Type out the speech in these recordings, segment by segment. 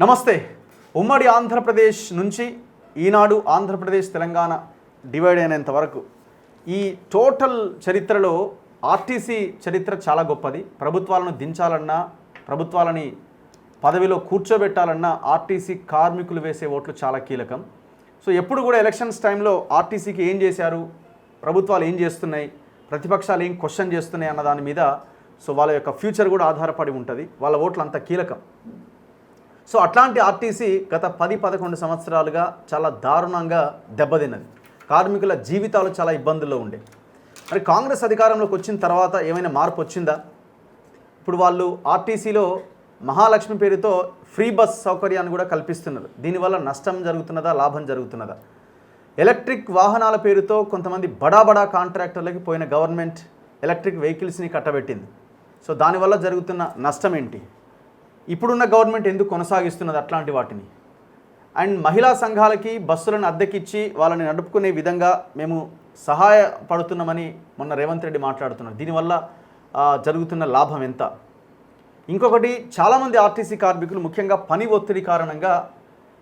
నమస్తే. ఉమ్మడి ఆంధ్రప్రదేశ్ నుంచి ఈనాడు ఆంధ్రప్రదేశ్ తెలంగాణ డివైడ్ అయినంత వరకు ఈ టోటల్ చరిత్రలో ఆర్టీసీ చరిత్ర చాలా గొప్పది. ప్రభుత్వాలను దించాలన్నా, ప్రభుత్వాలని పదవిలో కూర్చోబెట్టాలన్నా ఆర్టీసీ కార్మికులు వేసే ఓట్లు చాలా కీలకం. సో ఎప్పుడు కూడా ఎలక్షన్స్ టైంలో ఆర్టీసీకి ఏం చేశారు, ప్రభుత్వాలు ఏం చేస్తున్నాయి, ప్రతిపక్షాలు ఏం క్వశ్చన్ చేస్తున్నాయి అన్న దాని మీద సో వాళ్ళ యొక్క ఫ్యూచర్ కూడా ఆధారపడి ఉంటుంది. వాళ్ళ ఓట్లు అంత కీలకం. సో అట్లాంటి ఆర్టీసీ గత 10-11 సంవత్సరాలుగా చాలా దారుణంగా దెబ్బతిన్నది. కార్మికుల జీవితాలు చాలా ఇబ్బందుల్లో ఉండే. మరి కాంగ్రెస్ అధికారంలోకి వచ్చిన తర్వాత ఏమైనా మార్పు వచ్చిందా? ఇప్పుడు వాళ్ళు ఆర్టీసీలో మహాలక్ష్మి పేరుతో ఫ్రీ బస్ సౌకర్యాన్ని కూడా కల్పిస్తున్నారు. దీనివల్ల నష్టం జరుగుతున్నదా, లాభం జరుగుతున్నదా? ఎలక్ట్రిక్ వాహనాల పేరుతో కొంతమంది బడా కాంట్రాక్టర్లకి పోయిన గవర్నమెంట్ ఎలక్ట్రిక్ వెహికల్స్ని కట్టబెట్టింది. సో దానివల్ల జరుగుతున్న నష్టం ఏంటి? ఇప్పుడున్న గవర్నమెంట్ ఎందుకు కొనసాగిస్తున్నది అట్లాంటి వాటిని? అండ్ మహిళా సంఘాలకి బస్సులను అద్దెకిచ్చి వాళ్ళని నడుపుకునే విధంగా మేము సహాయపడుతున్నామని మొన్న రేవంత్ రెడ్డి మాట్లాడుతున్నారు. దీనివల్ల జరుగుతున్న లాభం ఎంత? ఇంకొకటి, చాలామంది ఆర్టీసీ కార్మికులు ముఖ్యంగా పని ఒత్తిడి కారణంగా,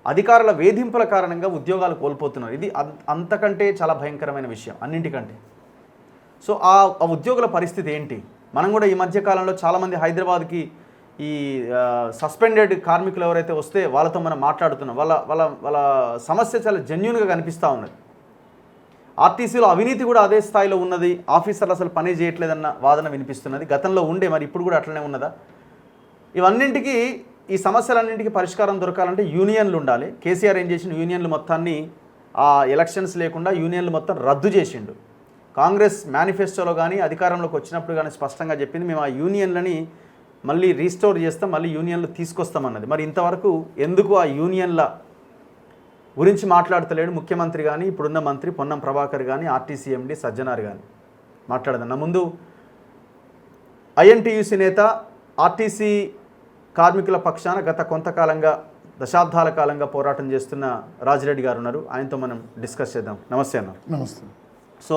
అధికారుల వేధింపుల కారణంగా ఉద్యోగాలు కోల్పోతున్నారు. ఇది అంతకంటే చాలా భయంకరమైన విషయం అన్నింటికంటే. సో ఆ ఉద్యోగుల పరిస్థితి ఏంటి? మనం కూడా ఈ మధ్యకాలంలో చాలామంది హైదరాబాద్కి ఈ సస్పెండెడ్ కార్మికులు ఎవరైతే వస్తే వాళ్ళతో మనం మాట్లాడుతున్నాం. వాళ్ళ సమస్య చాలా జెన్యూన్గా కనిపిస్తూ ఉన్నది. ఆర్టీసీలో అవినీతి కూడా అదే స్థాయిలో ఉన్నది. ఆఫీసర్లు అసలు పని చేయట్లేదన్న వాదన వినిపిస్తున్నది. గతంలో ఉండే, మరి ఇప్పుడు కూడా అట్లనే ఉన్నదా? ఇవన్నింటికి, ఈ సమస్యలన్నింటికి పరిష్కారం దొరకాలంటే యూనియన్లు ఉండాలి. కేసీఆర్ ఏం చేసిండు? యూనియన్లు మొత్తాన్ని ఆ ఎలక్షన్స్ లేకుండా యూనియన్లు మొత్తం రద్దు చేసిండు. కాంగ్రెస్ మేనిఫెస్టోలో కానీ అధికారంలోకి వచ్చినప్పుడు కానీ స్పష్టంగా చెప్పింది, మేము ఆ యూనియన్లని మళ్ళీ రీస్టోర్ చేస్తాం, మళ్ళీ యూనియన్లు తీసుకొస్తామన్నది. మరి ఇంతవరకు ఎందుకు ఆ యూనియన్ల గురించి మాట్లాడతలేడు ముఖ్యమంత్రి కానీ, ఇప్పుడున్న మంత్రి పొన్నం ప్రభాకర్ కానీ, ఆర్టీసీ ఎండి సజ్జనార్ కానీ? మాట్లాడదన్న ముందు ఐఎన్టీయూసీ నేత, ఆర్టీసీ కార్మికుల పక్షాన గత కొంతకాలంగా, దశాబ్దాల కాలంగా పోరాటం చేస్తున్న రాజిరెడ్డి గారు ఉన్నారు. ఆయనతో మనం డిస్కస్ చేద్దాం. నమస్తే అన్న. నమస్తే. So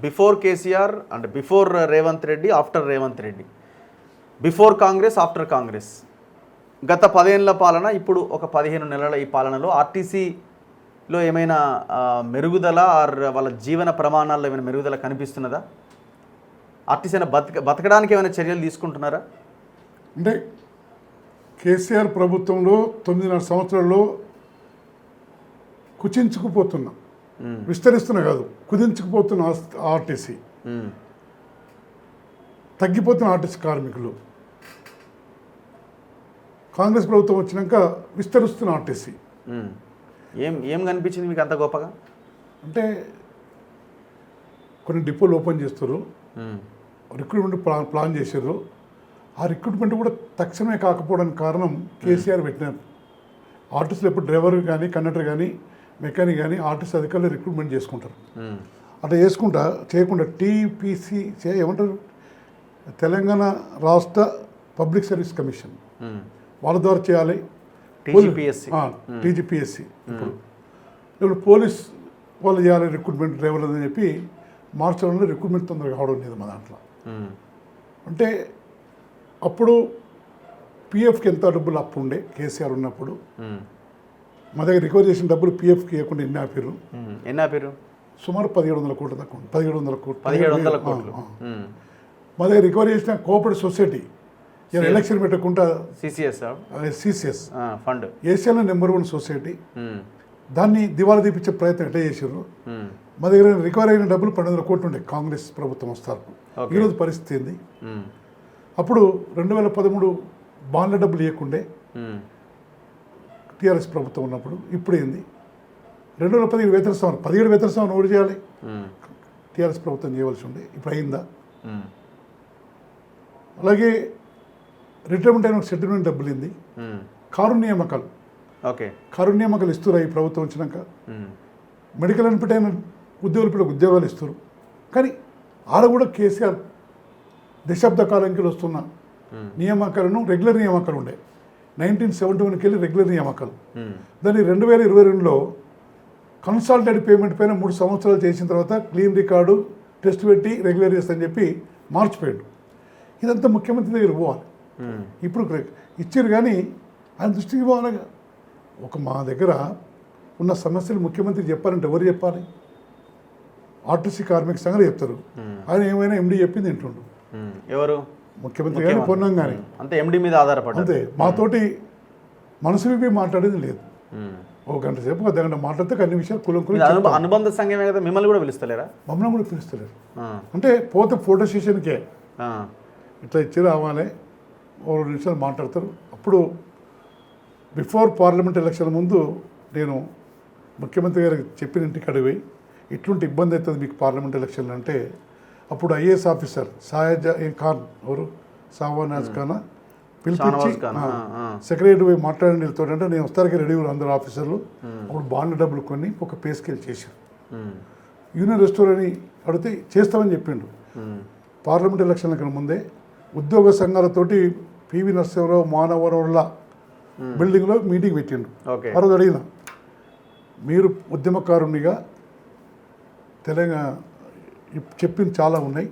before KCR and before Revanth Reddy, after Revanth Reddy, before Congress, after Congress, గత 10 ఏళ్ల పాలన, ఇప్పుడు ఒక 15 నెలల ఈ పాలనలో ఆర్టీసీలో ఏమైనా మెరుగుదల ఆర్ వాళ్ళ జీవన ప్రమాణాల్లో ఏమైనా మెరుగుదల కనిపిస్తున్నదా? ఆర్టీసీ అయినా బతకడానికి ఏమైనా చర్యలు తీసుకుంటున్నారా? అంటే కేసీఆర్ ప్రభుత్వంలో 9.5 సంవత్సరాల్లో కుచించుకుపోతున్నాం, విస్తరిస్తున్నా కాదు, కుదించుకుపోతున్న ఆర్టీసీ, తగ్గిపోతున్న ఆర్టీసీ కార్మికులు. కాంగ్రెస్ ప్రభుత్వం వచ్చినాక విస్తరిస్తున్న ఆర్టీసీ. ఏం కనిపించింది మీకు అంత గొప్పగా? అంటే కొన్ని డిపోలు ఓపెన్ చేస్తారు, రిక్రూట్మెంట్ ప్లాన్ చేశారు. ఆ రిక్రూట్మెంట్ కూడా తక్షణమే కాకపోవడానికి కారణం కేసీఆర్ పెట్టినారు. ఆర్టీసీలో ఎప్పుడు డ్రైవర్ కానీ, కండక్టర్ కానీ, మెకానిక్ కానీ ఆర్టీసీ అధికారులు రిక్రూట్మెంట్ చేసుకుంటారు. అట్లా చేయకుండా టీపీసీ ఏమంటారు, తెలంగాణ రాష్ట్ర పబ్లిక్ సర్వీస్ కమిషన్ వాళ్ళ ద్వారా చేయాలి. టీజీపీఎస్సీ ఇప్పుడు పోలీస్ వాళ్ళు చేయాలి రిక్రూట్మెంట్ డ్రైవర్లు అని చెప్పి మార్చడంలో రిక్రూట్మెంట్ తొందరగా కావడం లేదు మా దాంట్లో. అంటే అప్పుడు పిఎఫ్కి ఎంత డబ్బులు అప్పు ఉండే కేసీఆర్ ఉన్నప్పుడు, మా దగ్గర రికవర్ చేసిన డబ్బులు పిఎఫ్కి ఇవ్వకుండా ఎన్ని ఆపారు? సుమారు 1700 కోట్ల దాకా. 1700 కోట్లు. మా దగ్గర రికవరీ చేసిన కోఆపరేటివ్ సొసైటీ ఎలక్షన్ పెట్టకుండా సిసిఎస్ ఫండ్, ఏషియాలో నెంబర్ 1 సొసైటీ, దాన్ని దివాలా తీపించే ప్రయత్నం ఎట్లా చేసారు. మా దగ్గర రికవరీ అయిన డబ్బులు 1200 కోట్లు ఉండే కాంగ్రెస్ ప్రభుత్వం వస్తారు. ఈరోజు పరిస్థితి ఏంది? అప్పుడు 2013 బాండ్ల డబ్బులు ఇవ్వకుండే టీఆర్ఎస్ ప్రభుత్వం ఉన్నప్పుడు. ఇప్పుడు ఏంది? 2017 వేతన సంవరణ, 17 వేతన సంవరణ ఓడి చేయాలి, టీఆర్ఎస్ ప్రభుత్వం చేయవలసి ఉండే. ఇప్పుడు అయిందా? అలాగే రిటైర్మెంట్ అయిన సెటిల్మెంట్ డబ్బులు ఏంది? కారుణ్యమకాలు ఇస్తున్నారు ఈ ప్రభుత్వం వచ్చినాక. మెడికల్ అన్ఫిట్ అయిన ఉద్యోగాలు ఇస్తారు. కానీ ఆడ కూడా కేసీఆర్ దశాబ్ద కాలంకి వస్తున్న నియామకాలను, రెగ్యులర్ నియామకాలు ఉండే 1971కి వెళ్ళి రెగ్యులర్ నియామకాలు. దాన్ని 2022లో కన్సాలిడేటెడ్ పేమెంట్ పైన 3 సంవత్సరాలు చేసిన తర్వాత క్లీన్ రికార్డు టెస్ట్ పెట్టి రెగ్యులర్ చేస్తా చెప్పి మార్చిపోయాడు. ఇదంతా ముఖ్యమంత్రి దగ్గర పోవాలి. ఇప్పుడు ఇచ్చారు కానీ ఆయన దృష్టికి పోవాలిగా. మా దగ్గర ఉన్న సమస్యలు ముఖ్యమంత్రి చెప్పాలంటే ఎవరు చెప్పాలి? ఆర్టీసీ కార్మిక సంఘాలు చెప్తారు. ఆయన ఏమైనా ఎండి చెప్పింది వింటుండు. ఎవరు? ముఖ్యమంత్రి కానీ పొన్నం కానీ అంతే, ఎండి మీద ఆధారపడి అంతే. మాతోటి మనసు విప్పి మాట్లాడేది లేదు. ఒక గంట సేపు ఒక గంట మాట్లాడితే అన్ని విషయాలు కులం అనుబంధ సంఘమే కదా, మిమ్మల్ని కూడా పిలుస్తలేరా? మమ్మల్ని కూడా పిలుస్తలేరు. అంటే పోతే ఫోటో సెషన్కే ఇట్లా ఇచ్చి రావాలి, ఓ 2 నిమిషాలు మాట్లాడతారు. అప్పుడు బిఫోర్ పార్లమెంట్ ఎలక్షన్ ముందు నేను ముఖ్యమంత్రి గారికి చెప్పిన ఇంటికి అడిగి ఇట్లుంటే ఇబ్బంది అవుతుంది మీకు పార్లమెంట్ ఎలక్షన్లు అంటే, అప్పుడు ఐఏఎస్ ఆఫీసర్ సాయజ్ ఖాన్ ఎవరు సావానాజ్ ఖాన్ పిలిపించి సెక్రటరీ పోయి మాట్లాడండి వెళ్తాడంటే నేను వస్తానికి రెడీ ఉన్నారు అందరు ఆఫీసర్లు. అప్పుడు బాండ్ డబ్బులు కొని ఒక పే స్కేల్ చేశారు. యూనియన్ రెస్టారెంట్ అని అడిగితే చేస్తామని చెప్పిండు. పార్లమెంట్ ఎలక్షన్ల కన్నా ముందే ఉద్యోగ సంఘాలతోటి పివి నరసింహరావు మానవరంల బిల్డింగ్లో మీటింగ్ పెట్టిండు. ఆ రోజు అడిగిన, మీరు ఉద్యమకారునిగా తెలంగాణ చెప్పింది చాలా ఉన్నాయి.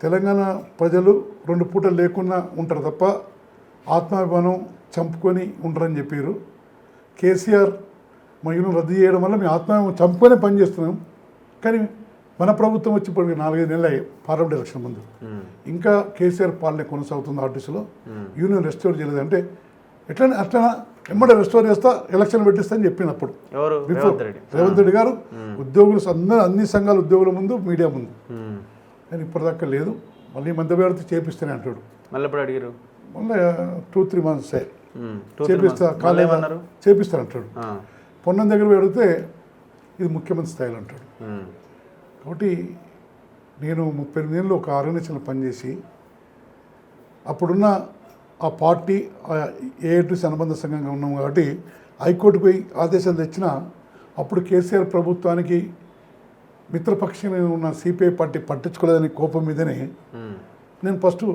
తెలంగాణ ప్రజలు 2 పూటలు లేకుండా ఉంటారు తప్ప ఆత్మాభిమానం చంపుకొని ఉంటారని చెప్పారు. కేసీఆర్ మా యూనియన్ రద్దు చేయడం వల్ల మేము ఆత్మాభిమానం చంపుకొనే పనిచేస్తున్నాం. కానీ మన ప్రభుత్వం వచ్చి ఇప్పుడు 4-5 నెలలు అయ్యాయి పార్లమెంట్ ఎలక్షన్ ముందు. ఇంకా కేసీఆర్ పాలన కొనసాగుతుంది ఆర్టీసీలో. యూనియన్ రెస్టోర్ చేయలేదు అంటే అట్లా ఎమ్మడే రెస్టోర్ చేస్తా ఎలక్షన్ పెట్టిస్తా అని చెప్పినప్పుడు బిఫోర్ రేవంత్ రెడ్డి గారు ఉద్యోగులు అన్ని సంఘాల ఉద్యోగుల ముందు మీడియా ముందు. నేను ఇప్పటిదాకా లేదు, మళ్ళీ మధ్య పెడితే చేపిస్తానే అంటాడు. మళ్ళీ ఎప్పుడు అడిగారు? మళ్ళీ 2-3 మంత్స్ చేపిస్తా కాలేజ్ చేపిస్తా అంటాడు. పొన్నం దగ్గర అడిగితే ఇది ముఖ్యమంత్రి స్థాయిలో అంటాడు. కాబట్టి నేను 38 ఏళ్ళు ఒక ఆర్గనైజేషన్లో పనిచేసి అప్పుడున్న ఆ పార్టీ ఏఐటీసీ అనుబంధ సంఘంగా ఉన్నాం కాబట్టి హైకోర్టుకు పోయి ఆదేశాలు తెచ్చిన అప్పుడు కేసీఆర్ ప్రభుత్వానికి మిత్రపక్షంగా ఉన్న సిపిఐ పార్టీ పట్టించుకోలేదని కోపం మీదనే నేను ఫస్ట్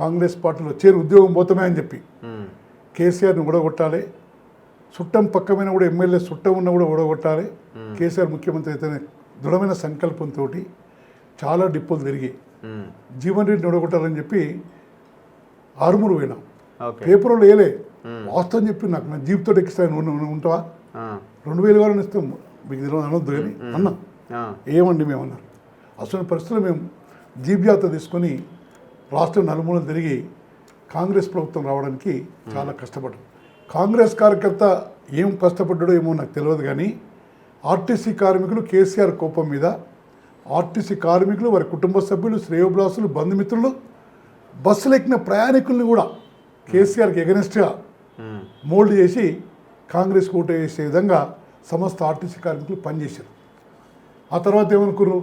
కాంగ్రెస్ పార్టీలో చేరి ఉద్యోగం పోతామే అని చెప్పి కేసీఆర్ని ఊడగొట్టాలి, చుట్టం పక్కమైన కూడా ఎమ్మెల్యే చుట్టం ఉన్న కూడా ఊడగొట్టాలి, కేసీఆర్ ముఖ్యమంత్రి అయితేనే దృఢమైన సంకల్పంతో చాలా డిపోలు తిరిగి జీవన్ రెడ్డిని ఊడగొట్టాలని చెప్పి ఆరుమూరు పోయినాం. పేపర్లో వేయలే, వాస్తవం చెప్పి నాకు నా జీప్తో ఎక్కిస్తాను ఉంటావా 2000 కావాలని ఇస్తాం మీకు తెలియదు అనొద్దు కానీ అన్నా ఏమండి మేము అన్నారు. అసలు పరిస్థితుల్లో మేము జీప్ జాత తీసుకొని రాష్ట్రం నలుమూలలు తిరిగి కాంగ్రెస్ ప్రభుత్వం రావడానికి చాలా కష్టపడ్డాం. కాంగ్రెస్ కార్యకర్త ఏం కష్టపడ్డాడో ఏమో నాకు తెలియదు కానీ ఆర్టీసీ కార్మికులు కేసీఆర్ కోపం మీద ఆర్టీసీ కార్మికులు వారి కుటుంబ సభ్యులు శ్రేయోభిలాసులు బంధుమిత్రులు బస్సులు ఎక్కిన ప్రయాణికుల్ని కూడా కేసీఆర్కి ఎగనెస్ట్గా మోల్డ్ చేసి కాంగ్రెస్ ఓటు వేసే విధంగా సమస్త ఆర్టీసీ కార్మికులు పనిచేశారు. ఆ తర్వాత ఏమనుకున్నారు,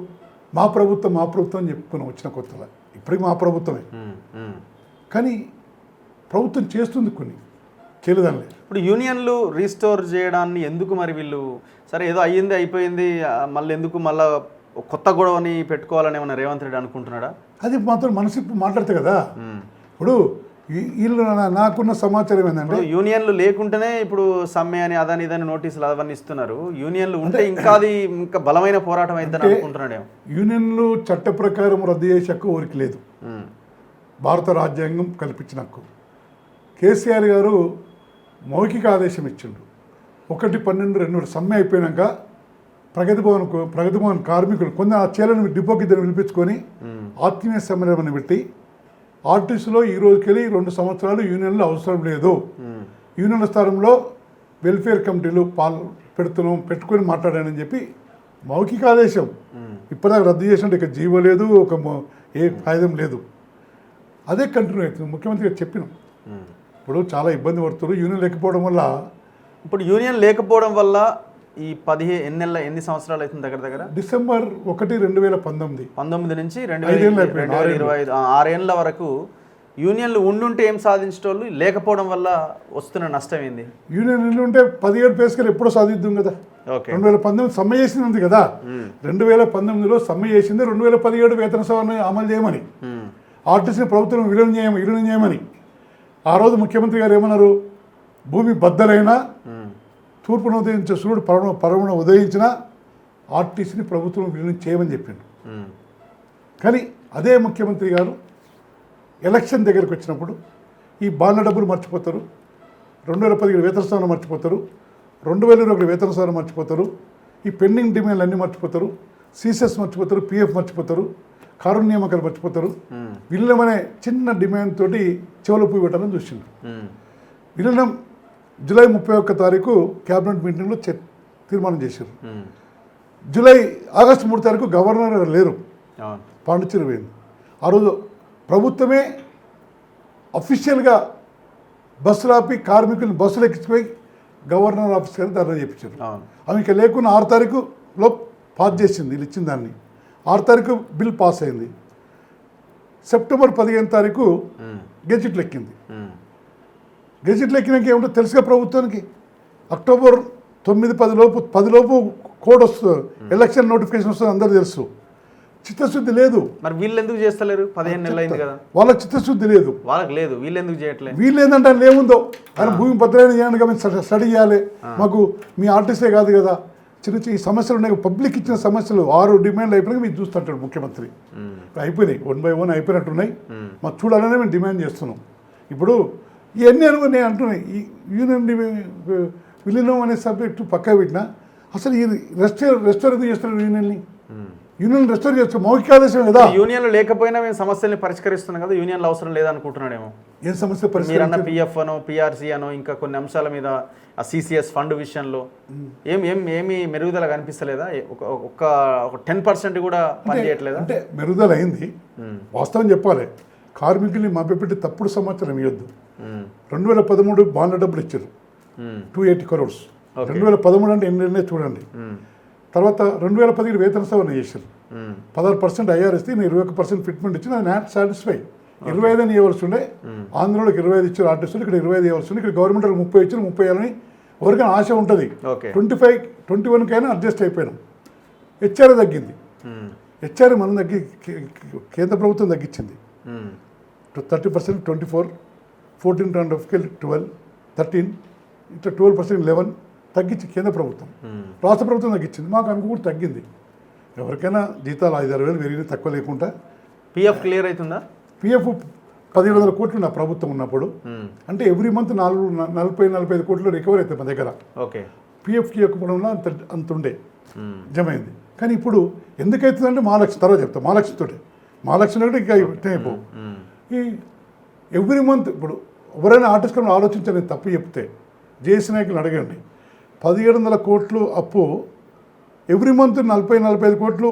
మా ప్రభుత్వం అని చెప్పుకున్నాం వచ్చిన కొత్తలో. ఇప్పటికీ మా ప్రభుత్వమే, కానీ ప్రభుత్వం చేస్తుంది కొన్ని చేయలేదాన్ని. ఇప్పుడు యూనియన్లు రీస్టోర్ చేయడాన్ని ఎందుకు మరి వీళ్ళు సరే ఏదో అయ్యింది అయిపోయింది మళ్ళీ ఎందుకు మళ్ళీ కొత్త గొడవని పెట్టుకోవాలని ఏమన్నా రేవంత్ రెడ్డి అనుకుంటున్నాడా? అది మాత్రం మనసు మాట్లాడతాయి కదా. ఇప్పుడు వీళ్ళు నాకున్న సమాచారం ఏంటంటే యూనియన్లు లేకుంటేనే ఇప్పుడు సమ్మె అని అదని ఇదని నోటీసులు అవన్నీ ఇస్తున్నారు. యూనియన్లు ఉంటే ఇంకా అది ఇంకా బలమైన పోరాటం అయిద్దని అనుకుంటున్నాడే. యూనియన్లు చట్ట ప్రకారం రద్దు చేసే హక్కు ఊరికి లేదు, భారత రాజ్యాంగం కల్పించిన హక్కు. కేసీఆర్ గారు మౌఖిక ఆదేశం ఇచ్చిండు 1/12/2000 సమ్మె అయిపోయాక ప్రగతి భవన్ కార్మికులు కొన్ని ఆ చీలను డిపోకి ఇద్దరు పిలిపించుకొని ఆత్మీయ సమ్మేళనం పెట్టి ఆర్టీసీలో ఈ రోజుకెళ్ళి 2 సంవత్సరాలు యూనియన్లు అవసరం లేదు, యూనియన్ల స్థానంలో వెల్ఫేర్ కమిటీలు పెట్టుకొని మాట్లాడానని చెప్పి మౌఖిక ఆదేశం ఇప్పటిదాకా రద్దు చేసినట్టు ఇక జీవో లేదు, ఒక ఏ కాయిదం లేదు. అదే కంటిన్యూ అవుతుంది. ముఖ్యమంత్రి గారు చెప్పినాం ఇప్పుడు చాలా ఇబ్బంది పడుతున్నారు యూనియన్ లేకపోవడం వల్ల. ఇప్పుడు యూనియన్ లేకపోవడం వల్ల ఈ ఎన్ని సంవత్సరాలు అవుతుంది దగ్గర డిసెంబర్ 1, 2019 నుంచి 2025 6 ఏళ్ళ వరకు యూనియన్లు ఉండుంటే ఏం సాధించేటోళ్ళు, లేకపోవడం వల్ల వస్తున్న నష్టం ఏంది? యూనియన్లు ఉంటే 17 పేసుకలు ఎప్పుడో సాధిద్దాం కదా. 2019 సమ్మె చేసింది కదా, 2019లో సమ్మె చేసింది 2017 వేతన సవరణ అమలు చేయమని, ఆర్టీసీ ప్రభుత్వం విలీనం చేయమని. ఆ రోజు ముఖ్యమంత్రి గారు ఏమన్నారు, భూమి బద్దలైనా తూర్పును ఉదయించే సూర్యుడు పరమున ఉదయించిన ఆర్టీసీని ప్రభుత్వం విలీనం చేయమని చెప్పిండు. కానీ అదే ముఖ్యమంత్రి గారు ఎలక్షన్ దగ్గరికి వచ్చినప్పుడు ఈ బాండ్ల డబ్బులు మర్చిపోతారు, 2017 వేతన సవరణ మర్చిపోతారు, 2021 వేతన సవరణ మర్చిపోతారు, ఈ పెండింగ్ డిమాండ్లు అన్నీ మర్చిపోతారు, సీసెస్ మర్చిపోతారు, పిఎఫ్ మర్చిపోతారు, కారుణ్య నియామకాలు మర్చిపోతారు. విలీనమనే చిన్న డిమాండ్ తోటి చెవులు పువ్వు పెట్టాలని చూసిండు. విలీనం జూలై 31 తారీఖు క్యాబినెట్ మీటింగ్లో తీర్మానం చేశారు. ఆగస్టు 3 తారీఖు గవర్నర్ గారు లేరు, పాండిచ్చేరి పోయింది. ఆ రోజు ప్రభుత్వమే అఫీషియల్గా బస్సులు ఆపి కార్మికులను బస్సులు ఎక్కించిపోయి గవర్నర్ ఆఫీస్ గారు ధర్నా చేయించారు. ఆమె ఇక లేకుండా 6 తారీఖులో పాస్ చేసింది, వీళ్ళు ఇచ్చిన దాన్ని. 6 తారీఖు బిల్ పాస్ అయింది. సెప్టెంబర్ 15 తారీఖు గెజిట్లు ఎక్కింది. గెజిట్లు ఎక్కినాక ఏమిటో తెలుసుగా ప్రభుత్వానికి. అక్టోబర్ 9-10 లోపు కోడ్ వస్తుంది, ఎలక్షన్ నోటిఫికేషన్ వస్తుంది, అందరూ తెలుసు. చిత్తశుద్ధి లేదు. మరి వీళ్ళు ఎందుకు చేస్తలేరు? 15 నెలలు అయింది కదా. వాళ్ళకి చిత్తశుద్ధి లేదు, వాళ్ళకి లేదు. వీళ్ళు ఎందుకు చేయట్లేదు? వీళ్ళు ఏంటంటే ఆయన ఏముందో ఆయన భూమి భద్రైన చేయండి కాబట్టి స్టడీ చేయాలి. మాకు మీ ఆర్టిస్టే కాదు కదా, చిన్న చిన్న సమస్యలు ఉన్నాయి, పబ్లిక్ ఇచ్చిన సమస్యలు 6 డిమాండ్లు అయిపోయినాక మీరు చూస్తుంటాడు ముఖ్యమంత్రి. అయిపోయినాయి, 1 by 1 అయిపోయినట్టున్నాయి. మాకు చూడాలనే మేము డిమాండ్ చేస్తున్నాం. ఇప్పుడు ఇవన్నీ అనుకుని నేను అంటున్నాయి, ఈ యూనియన్ విలీనం అనే సబ్జెక్టు పక్కా పెట్టినా అసలు ఈ రెస్టోర్ ఎందుకు చేస్తున్నారు యూనియన్ని? యూనియన్ రెస్టోర్ చేస్తారు, మౌఖిక ఆదేశం కదా. యూనియన్లు లేకపోయినా మేము సమస్యల్ని పరిష్కరిస్తున్నాం కదా, యూనియన్లు అవసరం లేదనుకుంటున్నాడేమో. ఏం సమస్య మీరన్న పిఎఫ్ అనో, పిఆర్సీ అనో, ఇంకా కొన్ని అంశాల మీద ఆ సిసిఎస్ ఫండ్ విషయంలో ఏమి మెరుగుదల కనిపిస్తలేదా? ఒక 10% కూడా పనిచేయట్లేదా? అంటే మెరుగుదల అయింది, వాస్తవం చెప్పాలి. కార్మికుల్ని మభ్యపెట్టి తప్పుడు సమాచారం ఇవ్వద్దు. 2013 బాండ్ల డబ్బులు ఇచ్చారు 280 crores. 2013 అంటే ఎన్ని చూడండి. తర్వాత 2017 వేతన సవరణ చేశారు. 16% ఐఆర్ ఇస్తే 21% ఫిట్మెంట్ ఇచ్చి నేను నాట్ సాటిస్ఫై. 25 ఇవ్వాల్సి ఉండే, ఆంధ్రలోకి 25 ఇచ్చారు ఆర్టిస్టులు, ఇక్కడ 25 ఇవ్వాల్సి ఉండే, ఇక్కడ గవర్నమెంట్ 30 ఇచ్చారు, 30 ఇవ్వాలని ఎవరికైనా ఆశ ఉంటుంది. 21 అడ్జస్ట్ అయిపోయినాం. హెచ్ఆర్ తగ్గింది, హెచ్ఆర్ మనం కేంద్ర ప్రభుత్వం తగ్గించింది 30%, 24, 14.5 12, 13, ఇట్లా 12%, 11 తగ్గించి కేంద్ర ప్రభుత్వం, రాష్ట్ర ప్రభుత్వం తగ్గించింది. మాకు అనుకుంటే తగ్గింది. ఎవరికైనా జీతాలు 5-6 వేలు పెరిగిన తక్కువ లేకుండా. పిఎఫ్ క్లియర్ అవుతుందా? పిఎఫ్ 1700 కోట్లు నా ప్రభుత్వం ఉన్నప్పుడు, అంటే ఎవ్రీ మంత్ 40-45 కోట్లు రికవర్ అవుతాయి మన దగ్గర. ఓకే, పిఎఫ్కి ఎక్కువడంలో అంత ఉండే జమైంది. కానీ ఇప్పుడు ఎందుకవుతుందంటే మహాలక్ష్మి తర్వాత చెప్తాం. మహాలక్ష్మి అంటే ఇంకా అయిపో ఈ ఎవ్రీ మంత్. ఇప్పుడు ఎవరైనా ఆర్టిస్ట్ కన్నా ఆలోచించాలని తప్పు చెప్తే జేఏసీ నాయకులు అడగండి. 1700 కోట్లు అప్పు ఎవ్రీ మంత్ 40-45 కోట్లు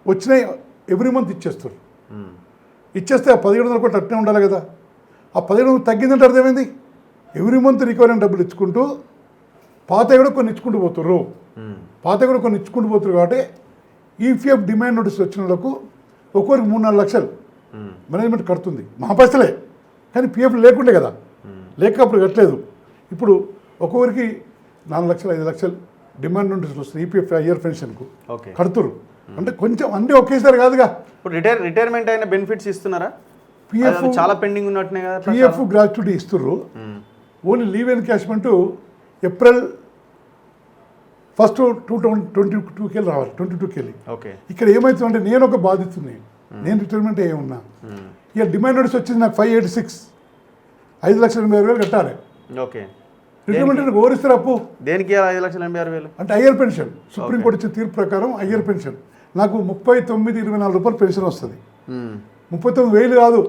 వచ్చినాయి, ఎవ్రీ మంత్ ఇచ్చేస్తారు. ఇచ్చేస్తే ఆ 1700 కోట్లు అట్నే ఉండాలి కదా. ఆ 1700 తగ్గిందంటే అర్థమైంది. ఎవ్రీ మంత్ రికవరీ డబ్బులు ఇచ్చుకుంటూ పాత కూడా కొన్ని ఇచ్చుకుంటూ పోతున్నారు. కాబట్టి ఈపీఎఫ్ డిమాండ్ నోటీస్ వచ్చిన వాళ్ళకు ఒక్కొక్కరికి 3-4 లక్షలు మేనేజ్మెంట్ కడుతుంది. మా పైసలే, కానీ పిఎఫ్ లేకుండే కదా, లేక అప్పుడు కట్టలేదు. ఇప్పుడు ఒక్కొక్కరికి 4 లక్షలు 5 లక్షలు డిమాండ్ నోటీసులు వస్తుంది ఈపీఎఫ్ ఇయర్ పెన్షన్కు కడుతురు. అంటే కొంచెం అన్నీ ఒకేసారి కాదుగా. ఇప్పుడు రిటైర్మెంట్ అయిన బెనిఫిట్స్ ఇస్తున్నారా? పిఎఫ్ చాలా పెండింగ్ ఉన్నట్టునే కదా. పిఎఫ్ గ్రాట్యుటీ ఇస్తుర్రు. Only leave encashment April 1st 2022కి రావాలి, 22కి వెళ్ళి. ఇక్కడ ఏమవుతుందంటే నేను ఒక బాధితుని, నేను రిటైర్మెంట్ అయ్యి ఉన్నా. ఇక డిమాండ్ నోటీస్ వచ్చింది నాకు 586, 5,80,000 కట్టాలి. రిటైర్మెంట్ ఓరిస్తారు అప్పు. దేనికి 5,86,000? అంటే ఐఆర్ పెన్షన్. సుప్రీంకోర్టు ఇచ్చిన తీర్పు ప్రకారం ఐఆర్ పెన్షన్ నాకు 39,24 రూపాయలు పెన్షన్ వస్తుంది. 39,000 కాదు,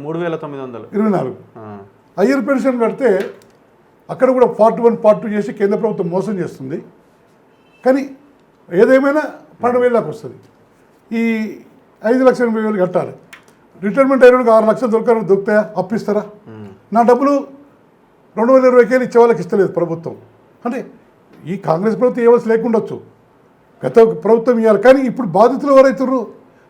33,924. ఐఆర్ పెన్షన్ కడితే అక్కడ కూడా Part 1, Part 2 చేసి కేంద్ర ప్రభుత్వం మోసం చేస్తుంది. కానీ ఏదేమైనా 12,000 దాకా వస్తుంది. ఈ 5,80,000 కట్టాలి. రిటైర్మెంట్ అయిన 6 లక్షలు దొరుకుతాయా? అప్పిస్తారా? నా డబ్బులు 2020 ఇచ్చే వాళ్ళకి ఇస్తలేదు ప్రభుత్వం. అంటే ఈ కాంగ్రెస్ ప్రభుత్వం ఇవ్వాల్సి లేకుండొచ్చు, గత ప్రభుత్వం ఇవ్వాలి. కానీ ఇప్పుడు బాధితులు ఎవరైతుర్రు?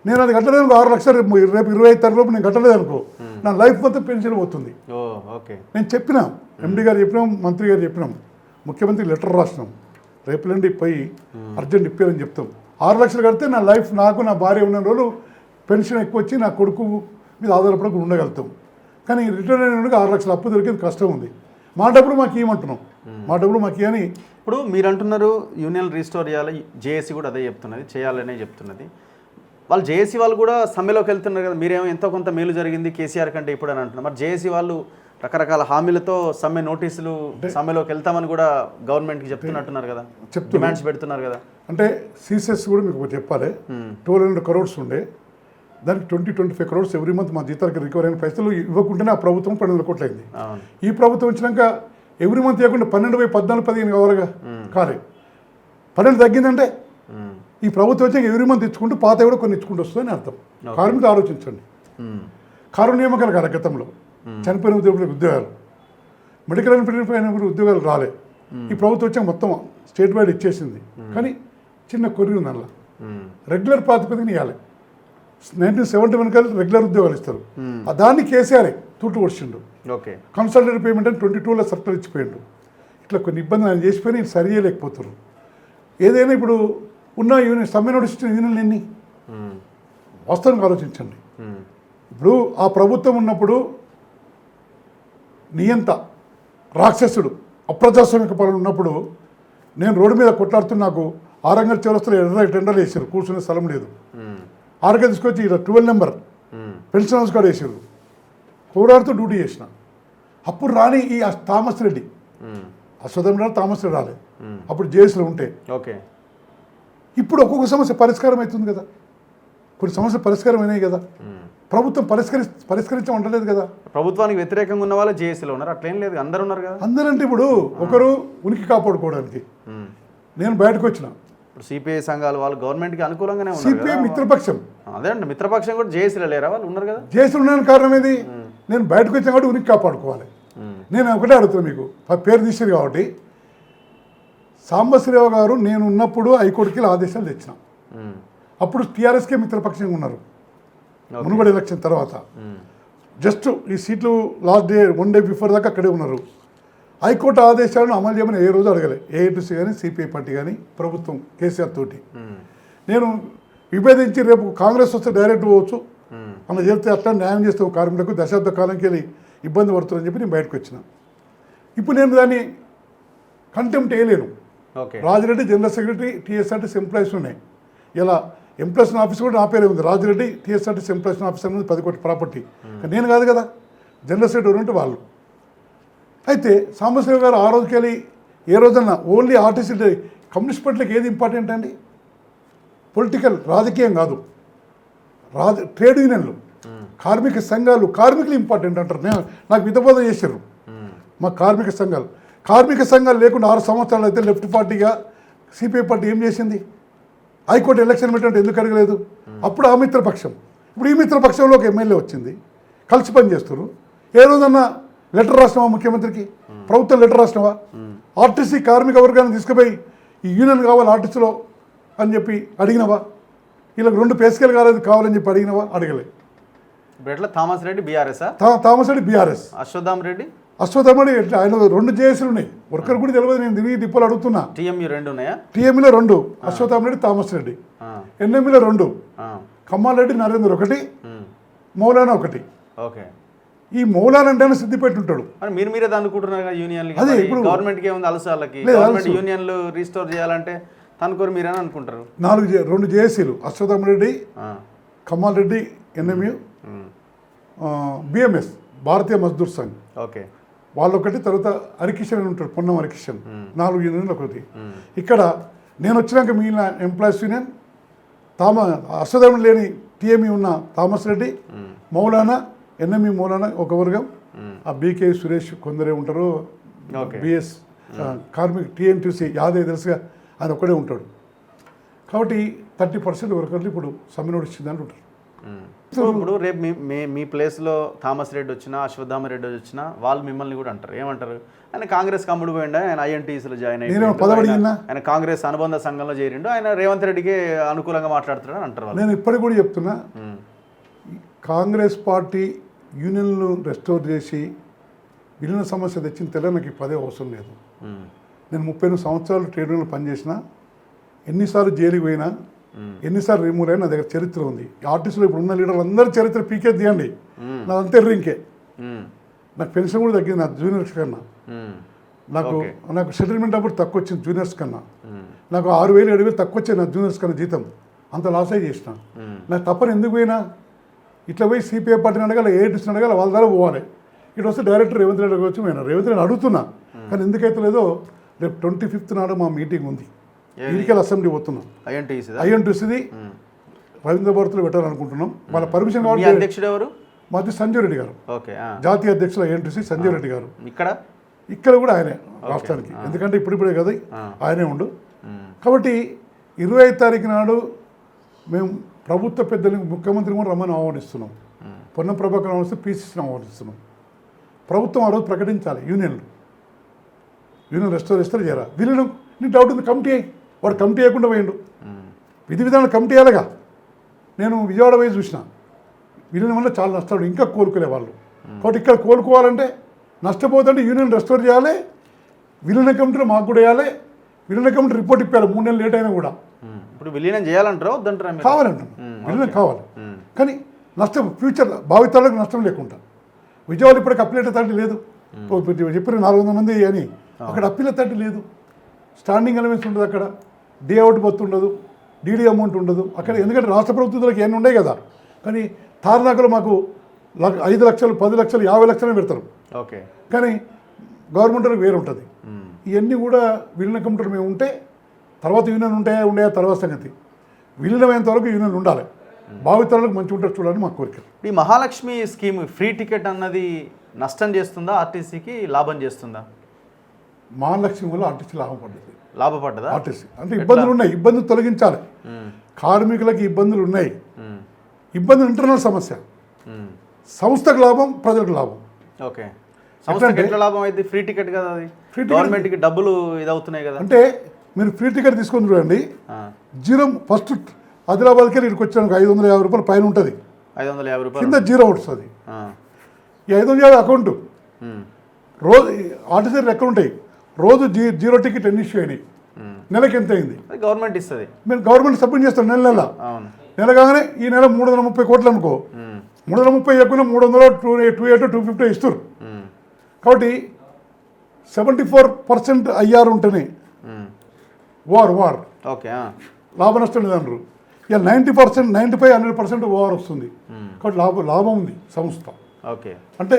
నేను అది కట్టలేదు 6 లక్షలు, రేపు 25 తారీఖు నేను కట్టలేదు అనుకో, నా లైఫ్ మొత్తం పెన్షన్ పోతుంది. నేను చెప్పినా, ఎండి గారు చెప్పినాం, మంత్రి గారు చెప్పినాం, ముఖ్యమంత్రి లెటర్ రాసినాం, రేపులండి పోయి అర్జెంట్ ఇప్పారని చెప్తాం. 6 లక్షలు కడితే నా లైఫ్, నాకు నా భార్య ఉన్న రోజులు పెన్షన్ ఎక్కువ వచ్చి నా కొడుకు మీద ఆధారపడకుండా ఉండగలుగుతాం. కానీ రిటైర్ అయిన 6 లక్షలు అప్పు దొరికేది కష్టం ఉంది. మా డబ్బులు మాకు ఇవ్వమంటున్నాం, మా డబ్బులు మాకు ఇవ్వని. ఇప్పుడు మీరు అంటున్నారు యూనియన్ రీస్టోర్ చేయాలి, జేఏసీ కూడా అదే చెప్తున్నది, చేయాలనే చెప్తున్నది. వాళ్ళు జేఏసీ వాళ్ళు కూడా సమ్మెలోకి వెళ్తున్నారు కదా, మీరేమో ఎంతో కొంత మేలు జరిగింది కేసీఆర్ కంటే ఇప్పుడు అని అంటున్నారు. మరి జేఏసీ వాళ్ళు రకరకాల హామీలతో సమ్మె నోటీసులు సమ్మెలోకి వెళ్తామని కూడా గవర్నమెంట్కి చెప్తున్నట్టున్నారు కదా, డిమాండ్స్ పెడుతున్నారు కదా. అంటే సీసెస్ కూడా మీకు ఒకటి చెప్పాలి, 1200 crores ఉండే, దానికి 20-25 crores ఎవ్రీ మంత్ మా జీతాలకి రికవర్ అయిన పైసలు ఇవ్వకుండానే ఆ ప్రభుత్వం 1200 కోట్లు అయింది. ఈ ప్రభుత్వం వచ్చినాక ఎవ్రీ మంత్ ఇవ్వకుండా 12/14-15 కావాలిగా, కాలే 12 తగ్గిందంటే ఈ ప్రభుత్వం వచ్చాక ఎవ్రీ మంత్ ఇచ్చుకుంటూ పాత కూడా కొన్ని ఇచ్చుకుంటూ వస్తుందని అర్థం. కార్మికులు ఆలోచించండి. కారుణ్యమకాల కాదు గతంలో చనిపోయిన ఉద్యోగాలు, మెడికల్ అన్ఫిట్ ఉద్యోగాలు రాలే. ఈ ప్రభుత్వం వచ్చాక మొత్తం స్టేట్ వైడ్ ఇచ్చేసింది, కానీ చిన్న కొర్రీ ఉంది అలా. రెగ్యులర్ ప్రాతిపదికన ఇవ్వాలి. 1971 కల్లా రెగ్యులర్ ఉద్యోగాలు ఇస్తారు. దాన్ని కేసీఆర్ తూట్లు కొడిచిండు. కన్సల్టెంట్ పేమెంట్ అని 22లో సర్కులర్ ఇచ్చిపోయిండు. ఇట్లా కొన్ని ఇబ్బందులు ఆయన చేసిపోయి నేను సరి చేయలేకపోతున్నారు. ఏదైనా ఇప్పుడు ఉన్న యూనియన్ సమ్మె నోటీస్ ఇచ్చిన యూనియన్లు ఎన్ని వాస్తవానికి ఆలోచించండి. ఇప్పుడు ఆ ప్రభుత్వం ఉన్నప్పుడు నియంత రాక్షసుడు అప్రజాస్వామిక పనులు ఉన్నప్పుడు నేను రోడ్డు మీద కొట్లాడుతున్న నాకు ఆరంగల్ చౌరస్తలో టెండర్లు వేసారు, కూర్చునే స్థలం లేదు. ఆరుగా తీసుకొచ్చి ఇక్కడ 12 నెంబర్ పెన్షన్ హౌస్ కూడా వేసారు, పోరాడుతూ డ్యూటీ చేసిన. అప్పుడు రాని ఈ థామస్ రెడ్డి, అశ్వథం థామస్ రెడ్డి రాలేదు అప్పుడు జేఎస్లో ఉంటే. ఇప్పుడు ఒక్కొక్క సమస్య పరిష్కారం అవుతుంది కదా, కొన్ని సమస్యలు పరిష్కారం అయినాయి కదా. ప్రభుత్వం పరిష్కరించమంటలేదు కదా. ప్రభుత్వానికి వ్యతిరేకంగా ఉన్న వాళ్ళు జేఏసీలో ఉన్నారు, అట్లేం లేదు, అందరు ఉన్నారు కదా. అందరంటే ఇప్పుడు ఒకరు ఉనికి కాపాడుకోవడానికి నేను బయటకు వచ్చిన. ఇప్పుడు సిపిఐ సంఘాలు వాళ్ళు గవర్నమెంట్కి అనుకూలంగానే ఉన్నారు. సిపిఐ మిత్రపక్షం, అదే అండి మిత్రపక్షం కూడా జేఏసీలో లేరా, వాళ్ళు ఉన్నారు కదా. జేఏసీలో ఉండడానికి కారణం ఏది, నేను బయటకు వచ్చిన కాబట్టి ఉనికి కాపాడుకోవాలి. నేను ఒకటే అడుగుతున్నాను, మీకు పేరు తీసారు కాబట్టి సాంబశ్రీరావు గారు నేను ఉన్నప్పుడు హైకోర్టుకి ఆదేశాలు తెచ్చిన. అప్పుడు టీఆర్ఎస్కే మిత్రపక్షంగా ఉన్నారు. మునుగోడు ఎలక్షన్ తర్వాత జస్ట్ ఈ సీట్లు లాస్ట్ డే 1 day బిఫోర్ దాకా అక్కడే ఉన్నారు. హైకోర్టు ఆదేశాలను అమలు చేయమని ఏ రోజు అడగలే, ఏఐటీసీ కానీ సిపిఐ పార్టీ కానీ ప్రభుత్వం కేసీఆర్ తోటి. నేను విభేదించి రేపు కాంగ్రెస్ వస్తే డైరెక్ట్ పోవచ్చు అన్న చెప్తే అట్లా న్యాయం చేస్తే కార్మికులకు దశాబ్ద కాలంకి వెళ్ళి ఇబ్బంది పడుతుందని చెప్పి నేను బయటకు వచ్చిన. ఇప్పుడు నేను దాన్ని కంటెంప్ట్ వేయలేను. Rajireddy general secretary, TSRTC employees ఉన్నాయి. ఇలా ఎంప్లాయీస్ ఆఫీస్ కూడా నా పేరే ఉంది, రాజిరెడ్డి టీఎస్ఆర్టీసీ ఎంప్లాయీస్ ఆఫీస్ అనేది 10 కోట్ల ప్రాపర్టీ. నేను కాదు కదా, జనరల్ సెక్రటరీ ఉంటే వాళ్ళు. అయితే సాంబశివరావు గారు ఆ రోజుకి వెళ్ళి ఏ రోజన్నా ఓన్లీ ఆర్టీసీ కమ్యూనిస్ట్ పార్టీలకు ఏది ఇంపార్టెంట్ అండి, పొలిటికల్ రాజకీయం కాదు, ట్రేడ్ యూనియన్లు, కార్మిక సంఘాలు, కార్మికులు ఇంపార్టెంట్ అంటారు. నాకు విధబోధ చేశారు మా కార్మిక సంఘాలు లేకుండా 6 సంవత్సరాలు అయితే లెఫ్ట్ పార్టీగా సిపిఐ పార్టీ ఏం చేసింది, హైకోర్టు ఎలక్షన్ పెట్టినట్టు ఎందుకు అడగలేదు. అప్పుడు ఆ మిత్రపక్షం, ఇప్పుడు ఈ మిత్రపక్షంలో ఒక ఎమ్మెల్యే వచ్చింది, కలిసి పనిచేస్తారు. ఏ రోజన్నా లెటర్ రాసినావా ముఖ్యమంత్రికి, ప్రభుత్వం లెటర్ రాసినావా, ఆర్టీసీ కార్మిక వర్గాన్ని తీసుకుపోయి ఈ యూనియన్ కావాలి ఆర్టీసీలో అని చెప్పి అడిగినవా, వీళ్ళకి 2 పే స్కేల్ కావాలని చెప్పి అడిగినవా, అడగలే. ఎట్లా Thomas Reddy BRS, Thomas Reddy BRS, Ashwathama Reddy ఎట్లా ఆయన 2 జేఏసీలు ఉన్నాయి, వర్కర్ కూడా తెలియదు. నేను దిగి డిపోలు అడుగుతున్నా. టీఎంయూ 2 ఉన్నాయా, టీఎంఈలో 2, అశ్వథామ రెడ్డి థామస్ రెడ్డి, ఎన్ఎంఈలో 2, కమ్మారెడ్డి నరేందర్ 1, మౌలానా 1. ఓకే, ఈ మౌలానా అంటే సిద్దిపేట ఉంటాడు. మీరే అనుకుంటున్నారు యూనియన్, అదే ఇప్పుడు గవర్నమెంట్కి ఏముంది అలసు, వాళ్ళకి యూనియన్లు రీస్టోర్ చేయాలంటే తనుకోరు మీరని అనుకుంటారు. 2 జేఏసీలు, అశ్వథామ రెడ్డి, కమ్మాల్ రెడ్డి ఎన్ఎంయూ, బిఎంఎస్ భారతీయ మజ్దూర్ సంఘ్, ఓకే వాళ్ళొకటి. తర్వాత హరికిషన్ అని ఉంటాడు, పొన్నం హరికిషన్, 4 యూనియన్లు ఒకటి. ఇక్కడ నేను వచ్చినాక మిగిలిన ఎంప్లాయీస్ యూనియన్ అశ్వథామ లేని టీఎంఈ ఉన్న థామస్ రెడ్డి, మౌలానా, ఎన్ఎంఈ మౌలానా ఒక వర్గం, ఆ బీకే సురేష్ కొందరే ఉంటారు, బిఎస్ కార్మిక్ టీఎన్టీసీ యాదవ్ తెలుసుగా ఆయన ఒక్కడే ఉంటాడు. కాబట్టి 30% వర్కర్లు ఇప్పుడు సమ్మె నోటీస్ ఇచ్చిందని ఉంటారు. ఇప్పుడు రేపు మీ ప్లేస్లో థామస్ రెడ్డి వచ్చినా, అశ్వత్థామ రెడ్డి వచ్చినా వాళ్ళు మిమ్మల్ని కూడా అంటారు, ఏమంటారు, ఆయన కాంగ్రెస్ కమ్ముడు పోయిండా, ఆయన ఐఎన్టీసీలో జాయిన్ అయ్యిండు, ఆయన కాంగ్రెస్ అనుబంధ సంఘంలో చేరిండు, ఆయన రేవంత్ రెడ్డికి అనుకూలంగా మాట్లాడుతున్నాడు అంటారు. నేను ఇప్పటికి కూడా చెప్తున్నా, కాంగ్రెస్ పార్టీ యూనియన్లు రెస్టోర్ చేసి విలీన సమస్య తెచ్చిన తెల్ల నాకు ఈ పదే అవసరం లేదు. నేను 30 సంవత్సరాలు ట్రేడ్ యూనియన్లో పనిచేసిన, ఎన్నిసార్లు జైలుకి పోయినా, ఎన్నిసార్లు రిమూవ్ అయినా నా దగ్గర చరిత్ర ఉంది. ఆర్టిస్టులు ఇప్పుడు ఉన్న లీడర్లు అందరూ చరిత్ర పీకే తీయండి, నాదంతా ఎర్రింకే. నాకు పెన్షన్ కూడా తగ్గింది నా జూనియర్స్ కన్నా, నాకు సెటిల్మెంట్ అప్పుడు తక్కువ వచ్చింది జూనియర్స్ కన్నా, నాకు 6,000 7,000 తక్కువ వచ్చాయి నా జూనియర్స్ కన్నా జీతం, అంత లాస్ అయి చేసిన. నాకు తప్పని ఎందుకు పోయినా, ఇట్లా పోయి సిపిఐ పార్టీని అడగాలి, ఏఐటీసీని అడగాలి, వాళ్ళ ద్వారా పోవాలి. ఇటు వస్తే డైరెక్టర్ రేవంత్ రెడ్డి వచ్చి నేను రేవంత్ రెడ్డి అడుగుతున్నా, కానీ ఎందుకైతే లేదో రేపు 25th నాడు మా మీటింగ్ ఉంది, ఇరికల్ అసెంబ్లీ పోతున్నాం. ఐఎన్టీసీది రవీంద్ర భారతిలో పెట్టాలనుకుంటున్నాం. వాళ్ళ పర్మిషన్ కావాలి. అధ్యక్షుడు ఎవరు? మాది సంజయ్ రెడ్డి గారు, జాతీయ అధ్యక్షులు ఐఎన్టీసీ సంజయ్ రెడ్డి గారు. ఇక్కడ కూడా ఆయనే రాష్ట్రానికి, ఎందుకంటే ఇప్పుడిప్పుడే కదా ఆయనే ఉండు. కాబట్టి 25వ తారీఖు నాడు మేము ప్రభుత్వ పెద్దలు ముఖ్యమంత్రి కూడా రమ్మని ఆహ్వానిస్తున్నాం. పొన్నం ప్రభాకర్ ఆహ్వానిస్తే పీసీసీని ఆహ్వానిస్తున్నాం. ప్రభుత్వం ఆ రోజు ప్రకటించాలి యూనియన్ రెస్టోర్ చేస్తారు చేయరా. వీళ్ళను నీకు డౌట్ ఉంది, కమిటీ అయ్యి వాడు కమిటీ వేయకుండా పోయిండు. విధి విధానం కమిటీ అయ్యాలిగా. నేను విజయవాడ పోయి చూసిన, వీళ్ళని వల్ల చాలా నష్టాలు, ఇంకా కోలుకునే వాళ్ళు. కాబట్టి ఇక్కడ కోలుకోవాలంటే నష్టపోతుంటే యూనియన్ రెస్టోర్ చేయాలి, విలీన కమిటీలో మాకు కూడా వేయాలి, విలీన కమిటీ రిపోర్ట్ ఇప్పాలి 3 నెలలు లేట్ అయినా కూడా. ఇప్పుడు విలీనం చేయాలంటారా వద్దంటారా? కావాలంటాం, విలీనం కావాలి, కానీ నష్టం ఫ్యూచర్ భావితరాలకు నష్టం లేకుండా. విజయవాడ ఇప్పటికి అప్పీల్ థారిటీ లేదు, చెప్పిన 400 మంది అని, అక్కడ అప్పీల్ థారిటీ లేదు. స్టాండింగ్ ఎలిమెంట్స్ ఉండదు అక్కడ, డే అవుట్ బత్ ఉండదు, డీడీ అమౌంట్ ఉండదు అక్కడ. ఎందుకంటే రాష్ట్ర ప్రభుత్వాలకు ఏమి ఉన్నాయి కదా, కానీ తార్నాకలో మాకు 5 లక్షలు 10 లక్షలు 50 లక్షలు పెడతారు. ఓకే, కానీ గవర్నమెంట్ వేరు ఉంటుంది. ఇవన్నీ కూడా విలీన కమిటీలు మేము ఉంటే తర్వాత యూనియన్ ఉండయా తర్వాత సంగతి. విలీనమైనంత వరకు యూనియన్ ఉండాలి, భావితరాలకు మంచి ఉంటారు చూడాలని మా కోరిక. ఈ మహాలక్ష్మి స్కీమ్ ఫ్రీ టికెట్ అన్నది నష్టం చేస్తుందా ఆర్టీసీకి, లాభం చేస్తుందా? మహాలక్ష్మి వల్ల ఆర్టీసీ లాభపడ్డదా? ఆర్టీసీ అంటే ఇబ్బందులు ఉన్నాయి, ఇబ్బందులు తొలగించాలి. కార్మికులకి ఇబ్బందులు ఉన్నాయి, ఇబ్బందులు ఇంటర్నల్ సమస్య. సంస్థకు లాభం, ప్రజలకు లాభం. ఓకే, సంస్థకి ఎట్లా లాభం అయితే? ఫ్రీ టికెట్ కదా అది, గవర్నమెంట్కి డబ్బులు ఇదవుతున్నాయి కదా. అంటే మీరు ఫ్రీ టికెట్ తీసుకొని చూడండి, జీరో ఫస్ట్ ఆదిలాబాద్కి ఇక్కడికి వచ్చాను 550 రూపాయలు పైన ఉంటుంది, 550 రూపాయలు కింద జీరో వస్తుంది. ఈ 550 అకౌంట్ రోజు ఆర్టీసీ లెక్కలు ఉంటాయి. రోజు జీరో టికెట్ ఎన్ని ఇష్యూ అయినాయి, నెలకి ఎంత అయింది, గవర్నమెంట్ ఇస్తుంది. మేము గవర్నమెంట్ సబ్మిట్ చేస్తాం నెల నెల కాగానే ఈ నెల 330 కోట్లు అనుకో, 330 ఎక్కువ 300 280 250 ఇస్తారు. కాబట్టి 74% ఐఆర్ ఉంటేనే వార్ ఓకే, లాభ నష్టం లేదన్నారు. ఇక 90% 95-100% ఓఆర్ వస్తుంది. కాబట్టి లాభం ఉంది సంస్థ. ఓకే, అంటే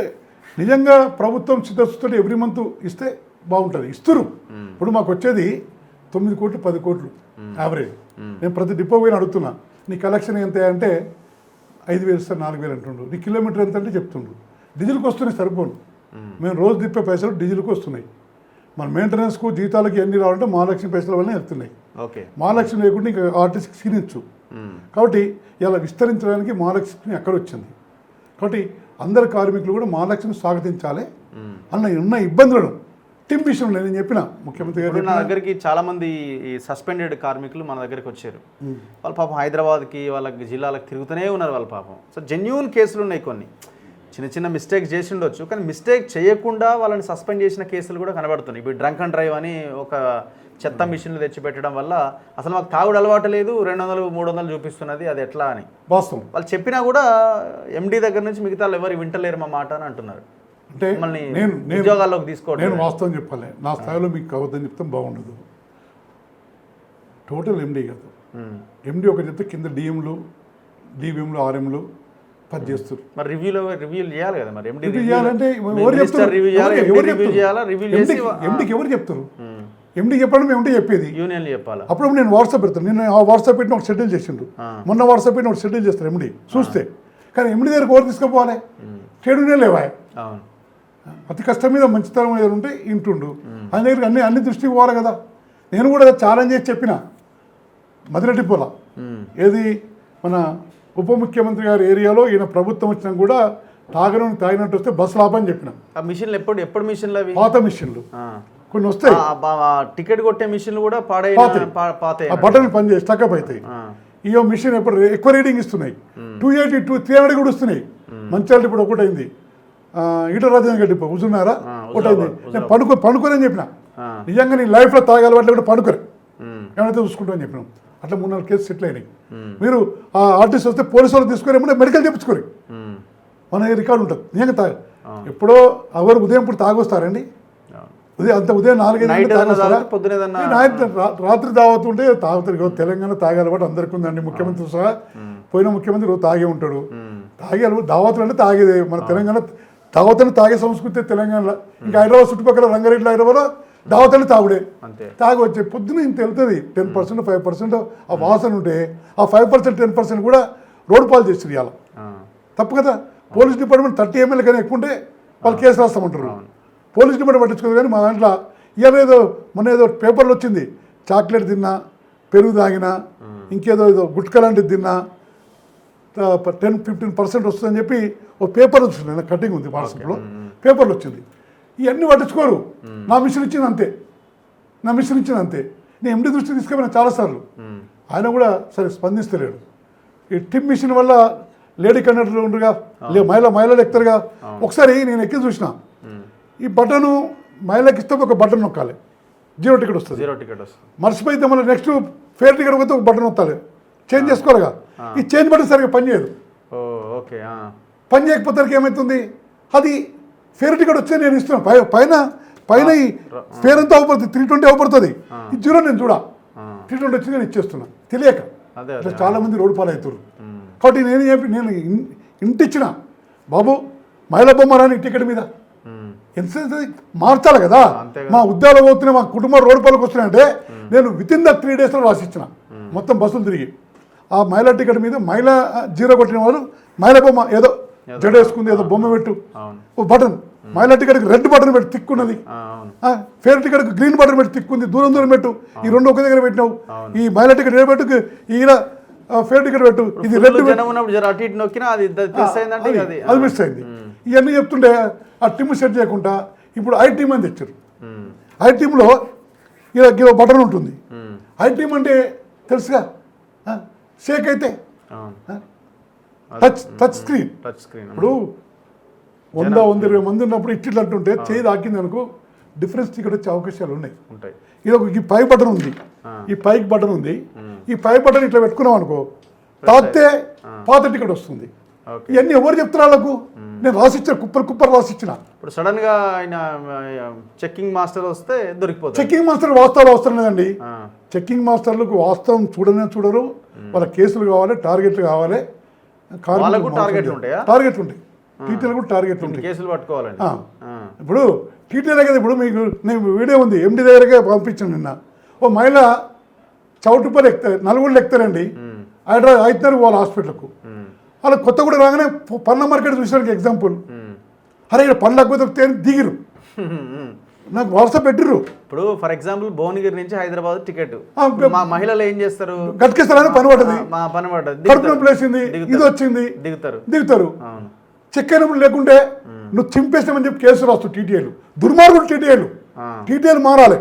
నిజంగా ప్రభుత్వం చిత్తశుద్ధితో ఎవ్రీ మంత్ ఇస్తే బాగుంటుంది. ఇస్తారు. ఇప్పుడు మాకు వచ్చేది 9 కోట్లు 10 కోట్లు యావరేజ్. నేను ప్రతి డిపో పోయిన అడుగుతున్నా, నీ కలెక్షన్ ఎంత అంటే 5,000 ఇస్తారు, 4,000 అంటుండ్రు. నీ కిలోమీటర్ ఎంత అంటే చెప్తుండ్రు. డీజిల్కి వస్తున్నాయి సరిపోను. మేము రోజు తిప్పే పైసలు డీజిల్కి వస్తున్నాయి. మన మెయింటెనెన్స్కు జీతాలకి ఎన్ని రావాలంటే మహాలక్ష్మి పైసల వల్లనే వెళ్తున్నాయి. ఓకే, మహాలక్ష్మి లేకుండా ఇంకా ఆర్టీసీకి క్షీణించు. కాబట్టి ఇలా విస్తరించడానికి మహాలక్ష్మి అక్కడ వచ్చింది. కాబట్టి అందరు కార్మికులు కూడా మహాలక్ష్మిని స్వాగతించాలి. అన్న ఉన్న ఇబ్బందులను టీం విషయంలో నేను చెప్పిన ముఖ్యమంత్రి గారు. నా దగ్గరికి చాలా మంది ఈ సస్పెండెడ్ కార్మికులు మన దగ్గరికి వచ్చారు. వాళ్ళ పాపం హైదరాబాద్కి వాళ్ళకి జిల్లాలకు తిరుగుతూనే ఉన్నారు వాళ్ళ పాపం. సో జెన్యూన్ కేసులు ఉన్నాయి, కొన్ని చిన్న మిస్టేక్స్ చేసి ఉండొచ్చు, కానీ మిస్టేక్ చేయకుండా వాళ్ళని సస్పెండ్ చేసిన కేసులు కూడా కనబడుతున్నాయి. ఇప్పుడు డ్రంక్ అండ్ డ్రైవ్ అని ఒక చెత్త మిషన్లు తెచ్చిపెట్టడం వల్ల అసలు మాకు తాగుడు అలవాటు లేదు, 200-300 చూపిస్తున్నది, అది ఎట్లా అని వాస్తవం. వాళ్ళు చెప్పినా కూడా ఎండీ దగ్గర నుంచి మిగతా ఎవరు వింటలేరు మా మాట అని అంటున్నారు. అంటే నేను ఉద్యోగాల్లోకి తీసుకోవడం, నేను వాస్తవం చెప్పాలి, నా స్థాయిలో మీకు అవద్దని చెప్తాం బాగుండదు. టోటల్ ఎండీ కాదు, ఎండీ ఒకటి చెప్తే కింద డిఎంలు డివిఎంలు ఆర్ఎంలు పనిచేస్తారు. మరి రివ్యూలు చేయాలి కదా. మరి ఎండీ చేయాలంటే ఎండీకి ఎవరు చెప్తారు? ఎండీ చెప్పడం ఎండీ చెప్పేది, యూనియన్లు చెప్పాలి. అప్పుడు నేను వాట్సాప్ పెడతాను. నేను ఆ వాట్సాప్ పెట్టిన ఒక షెడ్యూల్ చేసిండు, మొన్న వాట్సాప్ పెట్టిన ఒక షెడ్యూల్ చేస్తారు ఎండీ చూస్తే. కానీ ఎండీ దగ్గర ఎవరు తీసుకుపోవాలి? ట్రేడ్ యూనియన్ లేవా? అతి కష్టం మీద మంచితనం మీద ఉంటే ఇంటుండు. ఆయన దగ్గర అన్ని దృష్టికి పోవాలి కదా. నేను కూడా ఛాలెంజ్ చేసి చెప్పిన మదిరెడ్డిపోల ఏది మన ఉప ముఖ్యమంత్రి గారి ఏరియాలో ఈయన ప్రభుత్వం వచ్చినా కూడా తాగినట్టు వస్తే బస్సు లాభని చెప్పిన. ఆ మిషన్లు ఎప్పుడు మిషన్లు అవి పాత మిషన్లు కొన్ని వస్తాయి. టికెట్ కొట్టే మిషన్లు కూడా బటన్ పని చేసి టకప్ అవుతాయి. ఈ మిషన్ ఎప్పుడు ఎక్కువ రీడింగ్ ఇస్తున్నాయి, 280 300 కూడా వస్తున్నాయి. మంచిగా ఇప్పుడు ఒకటైంది ఈటర్ రాజేంద్ర గడ్డి కూర్చున్నారా ఒకటైంది. నేను పనుకోరని చెప్పిన, నిజంగా నీ లైఫ్లో తాగాలి వాటి కూడా పనుకోరు ఏమైతే చూసుకుంటామని చెప్పినాం. అట్లా 3-4 కేసులు సెటిల్ అయినాయి. మీరు ఆ ఆర్టిస్ట్ వస్తే పోలీసు వాళ్ళు తీసుకొని మెడికల్ చేయించుకోరు, మన రికార్డు ఉంటుంది. నిజంగా ఎప్పుడో ఎవరు ఉదయం ఇప్పుడు తాగొస్తారండి? ఉదయం 4-5 రాత్రి తాగుతుంటే తాగుతారు. తెలంగాణ తాగే అలవాటు అందరికీ ఉందండి, ముఖ్యమంత్రి సహా. పోయిన ముఖ్యమంత్రి రోజు తాగే ఉంటాడు. తాగే అలవాటు దావతులు అంటే తాగేదే. మన తెలంగాణ తాగుతని తాగే సంస్కృతి తెలంగాణలో. ఇంకా హైదరాబాద్ చుట్టుపక్కల రంగారెడ్డి హైదరాబాద్లో దావతని తాగుడే. అంతే. తాగి వచ్చే పొద్దున ఇంత వెళ్తుంది 10% 5% ఆ వాసన ఉంటే ఆ 5% 10% కూడా రోడ్డు పాలు చేస్తారు ఇవాళ. తప్పు కదా. పోలీస్ డిపార్ట్మెంట్ 30 ml కానీ ఎక్కువ ఉంటే వాళ్ళు కేసు రాస్తామంటారు. పోలీస్ డిపార్ట్మెంట్ పట్టించుకోదు. కానీ మా దాంట్లో ఇవాళ ఏదో మొన్న ఏదో పేపర్లు వచ్చింది, చాక్లెట్ తిన్నా, పెరుగు తాగినా, ఇంకేదో ఏదో గుట్క లాంటిది తిన్నా 10-15% వస్తుందని చెప్పి ఒక పేపర్ వచ్చింది. నాకు కటింగ్ ఉంది వాట్సాప్లో, పేపర్లు వచ్చింది. ఇవన్నీ పట్టించుకోరు. నా మిషన్ ఇచ్చింది అంతే, నా మిషన్ ఇచ్చింది అంతే. నేను ఎండి దృష్టి తీసుకెళ్ళిన చాలాసార్లు, ఆయన కూడా సరే స్పందిస్తలేడు. ఈ టిప్ మిషన్ వల్ల లేడీ కండక్టర్ ఉండరుగా, మహిళలు ఎక్కుతారుగా. ఒకసారి నేను ఎక్కి చూసిన, ఈ బటను మహిళకి ఇస్తే ఒక బటన్ నొక్కాలి, 0 టికెట్ వస్తుంది. మర్చిపోయితే మళ్ళీ నెక్స్ట్ ఫేర్ టికెట్ పోతే ఒక బటన్ నొక్కాలి, చేంజ్ చేసుకోవాలిగా. ఈ చేంజ్ బటన్ సరిగ్గా పనిచేయదు. పని చేయకపోతే ఏమవుతుంది, అది ఫేర్ టికెట్ వచ్చే నేను ఇస్తున్నాను, పైన ఈ ఫేర్ అంతా అవపడుతుంది, 320 అవపడుతుంది. ఈ 0 నేను చూడా 320 వచ్చి నేను ఇచ్చేస్తున్నా తెలియక. ఇట్లా చాలామంది రోడ్డు పాలవుతారు. కాబట్టి నేను ఇంటిచ్చిన బాబు మహిళా బొమ్మరాని టికెట్ మీద ఎంత మార్చాలి కదా. మా ఉద్యోగాలు పోతున్నాయి, మా కుటుంబం రోడ్డు పాలకు వస్తున్నాయంటే నేను వితిన్ ద 3 daysలో రాసిచ్చిన మొత్తం బస్సులు తిరిగి. ఆ మహిళా టికెట్ మీద మహిళా 0 కొట్టిన వాళ్ళు మహిళా బొమ్మ ఏదో జడ వేసుకుంది, ఏదో బొమ్మ పెట్టు, ఓ బటన్. మహిళా టికెట్కి రెడ్ బటన్ పెట్టి తిక్కున్నది, ఫేర్ టికెట్కి గ్రీన్ బటన్ పెట్టి తిక్కుంది, దూరం పెట్టు. ఈ రెండు ఒక దగ్గర పెట్టినావు. ఈ మహిళా టికెట్ ఏ పెట్టు, ఈయన ఫేర్ టికెట్ పెట్టు, ఇది రెడ్ అది మిస్ అయింది. ఇవన్నీ చెప్తుంటే ఆ టీమ్ సెట్ చేయకుండా ఇప్పుడు ఐ టీమ్ అని తెచ్చారు. ఐ టీంలో ఇలా బటన్ ఉంటుంది. ఐ టీమ్ అంటే తెలుసుగా, షేక్ అయితే టచ్ స్క్రీన్. ఇప్పుడు 100-120 మంది ఉన్నప్పుడు ఇట్లా అంటుంటే చేయి తాకింది అనుకో, డిఫరెన్స్ టికెట్ వచ్చే అవకాశాలు ఉన్నాయి. ఇది ఒక ఈ పై బటన్ ఉంది, ఈ పైకి బటన్ ఉంది. ఈ పై బటన్ ఇట్లా పెట్టుకున్నాం అనుకో, తాకితే పాత టికెట్ వస్తుంది. ఇవన్నీ ఎవరు చెప్తారు వాళ్ళకు? నేను రాసిచ్చిన, కుప్పర్ రాసిచ్చిన. ఇప్పుడు సడన్ గా ఆయన చెక్కింగ్ మాస్టర్ వస్తే దొరికిపోతుంది. చెక్కింగ్ మాస్టర్ వాస్తవాలు అవసరం లేదండి. చెక్కింగ్ మాస్టర్లకు వాస్తవం చూడరు. వాళ్ళ కేసులు కావాలి, టార్గెట్లు కావాలి. టార్గెట్లు ఉంటాయి, టీటీఎల్ కూడా టార్గెట్లు ఉంటాయి, కేసులు పట్టుకోవాలండి. ఇప్పుడు టీటీఎల్ కదా. ఇప్పుడు మీకు నేను వీడియో ఉంది, ఎండి దగ్గరకే పంపించాను నిన్న. ఓ మహిళ చౌటుపల్లి ఎక్కుతారు, నలుగురు ఎక్కుతారండి, హైదరాబాద్ అవుతున్నారు వాళ్ళ హాస్పిటల్కు. అలా కొత్తగూడ రాగానే పన్ను మార్కెట్ చూసానికి ఎగ్జాంపుల్, అరే ఇక్కడ పన్ను లేకపోతే దిగిరు, నాకు వాట్సాప్ పెట్టిర్రు. ఇప్పుడు ఫర్ ఎగ్జాంపుల్ భువనగిరి నుంచి హైదరాబాద్ టికెట్ మా మహిళలు ఏం చేస్తారు, గట్కేస్తారని పని పడ్డది, కడుపు నొప్పి లేచింది, ఇది వచ్చింది, దిగుతారు. చెక్ అయినప్పుడు లేకుంటే నువ్వు చింపేస్తామని చెప్పి కేసు రాస్తావు. టీటీఏలు దుర్మార్గులు, టీటీఏలు మారాలి.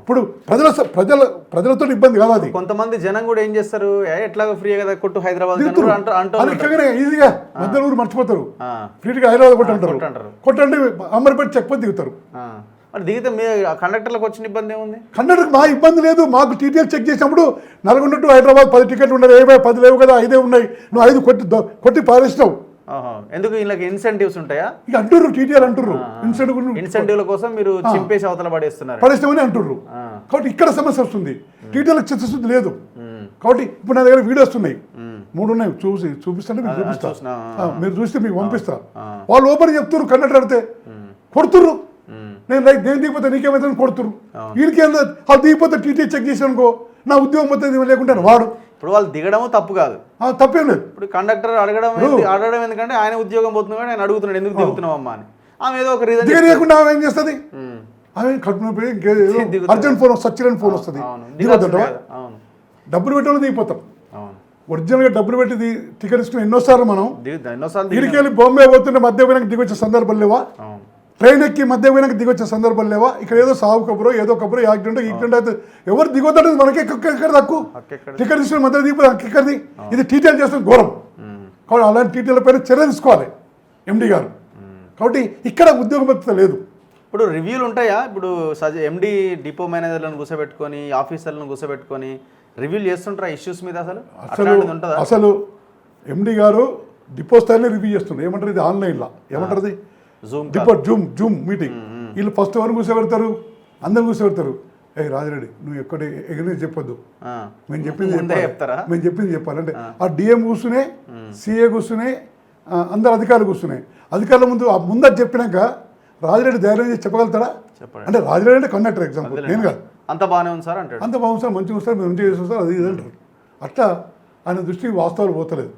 ఇప్పుడు ప్రజలతో ఇబ్బంది కాదు అది. కొంతమంది జనం కూడా ఏం చేస్తారు, ఎట్లాగో ఫ్రీ కదా కొట్టు హైదరాబాద్ ఈజీగా మధ్యలో ఊరు మర్చిపోతారు, ఫ్రీగా హైదరాబాద్ కొట్టంటారు. కొట్టండి అమర్పేట చెక్ పోతే దిగుతారు. దిగితే మీ కండక్టర్లకు వచ్చిన ఇబ్బంది ఏముంది? కండక్టర్కి మా ఇబ్బంది లేదు. మాకు టీటీఎల్ చెక్ చేసినప్పుడు నల్గొండ టు హైదరాబాద్ 10 టికెట్లు ఉన్నాయి, 10 లేవు కదా, 5 ఉన్నాయి, నువ్వు 5 కొట్టి పారేసినావు. ఎందుకు వీళ్ళకి ఇన్సెంటివ్స్ ఉంటాయా? ఇక అంటుర్రు, టీటీఆర్ అంటుర్రు ఇన్సెంటివ్ల కోసం మీరు చింపేసి అవతల పడేస్తామని అంటుర్రు. కాబట్టి ఇక్కడ సమస్య వస్తుంది. టీటీఆర్కి చిత్తశుద్ధి లేదు. కాబట్టి ఇప్పుడు నా దగ్గర వీడియోస్ ఉన్నాయి, 3 ఉన్నాయి, చూపిస్తాను మీకు చూపిస్తా. మీరు చూస్తే మీకు పంపిస్తా. వాళ్ళు ఓపెన్ చెప్తున్నారు, కండక్టర్ అడితే కొడుతుర్రు. నేను దిగిపోతే నీకేమైతే కొడుతుర్రు. వీళ్ళకి వాళ్ళు దిగిపోతే టీటీఆర్ చెక్ చేసి అనుకో, నా ఉద్యోగం మొత్తం లేకుంటే వాడు. ఇప్పుడు వాళ్ళు దిగడం తప్పు కాదు, తప్పేం లేదు. ఇప్పుడు కండక్టర్ అడగడం ఎందుకంటే ఆయన ఉద్యోగం పోతుంది కానీ ఆయన అడుగుతున్నాడు ఎందుకు దిగుతున్నావు అమ్మా అని. ఆమె ఏదో ఒక రీజన్ దిగలేకుండా ఆమె ఏం చేస్తుంది, ఆమె కట్టుకున్నప్పుడు అర్జెంట్ ఫోన్, సచిరన్ ఫోన్ వస్తుంది, దిగొద్దంటావా? డబ్బులు పెట్టడం దిగిపోతాం. ఒరిజినల్గా డబ్బులు పెట్టి టికెట్ ఇస్తున్న ఎన్నోసార్లు మనం ఇడికి వెళ్ళి బాంబే పోతుంటే మధ్య పోయినాక దిగొచ్చే సందర్భాలు లేవా? ట్రైన్ ఎక్కి మధ్య పోయినాక దిగొచ్చే సందర్భాలు లేవా? ఇక్కడ ఏదో సాగు కబురో ఏదో కబురో యాక్సిడెంట్ అయితే ఎవరు దిగొద్దంటే మనకి ఎక్కడ తక్కువ టికెట్ తీసుకుని మధ్య దిగిపోయి ఎక్కడిది. ఇది టీటీఎల్ చేస్తున్న ఘోరం. కాబట్టి అలాంటి టీటీఎల్ పైన చర్య తీసుకోవాలి ఎండి గారు. కాబట్టి ఇక్కడ ఉద్యోగ భద్రత లేదు. ఇప్పుడు రివ్యూలు ఉంటాయా? ఇప్పుడు ఎండి డిపో మేనేజర్లను కూర్చోబెట్టుకొని ఆఫీసర్లను కూర్చోబెట్టుకొని రివ్యూలు చేస్తుంటారా ఇష్యూస్ మీద? అసలు ఎండి గారు డిపో స్థాయిలో రివ్యూ చేస్తున్నారు. ఏమంటారు ఇది ఆన్లైన్లో, ఏమంటారు ఇది జూమ్ మీటింగ్. వీళ్ళు ఫస్ట్ ఎవరు కూర్చోబెడతారు, అందరు కూర్చోబెడతారు. రాజిరెడ్డి నువ్వు ఎక్కడి ఎగరి చెప్పొద్దు, మేము చెప్పింది చెప్పాలంటే ఆ డిఎం కూర్చునే, సిఏ కూర్చునే, అందరు అధికారులు కూర్చున్నాయి. అధికారుల ముందు అది చెప్పినాక రాజిరెడ్డి ధైర్యం చేసి చెప్పగలుగుతాడా? చెప్పండి. అంటే రాజిరెడ్డి అంటే కండక్టర్ ఎగ్జాంపుల్, నేను కాదు. అంత బాగానే ఉంది సార్ అంటాడు. అంత బాగుంది సార్, మంచిగా ఉంది సార్, మీరు మంచిగా చేస్తాం సార్, అది ఇది అంటారు. అట్లా ఆయన దృష్టికి వాస్తవాలు పోతలేదు.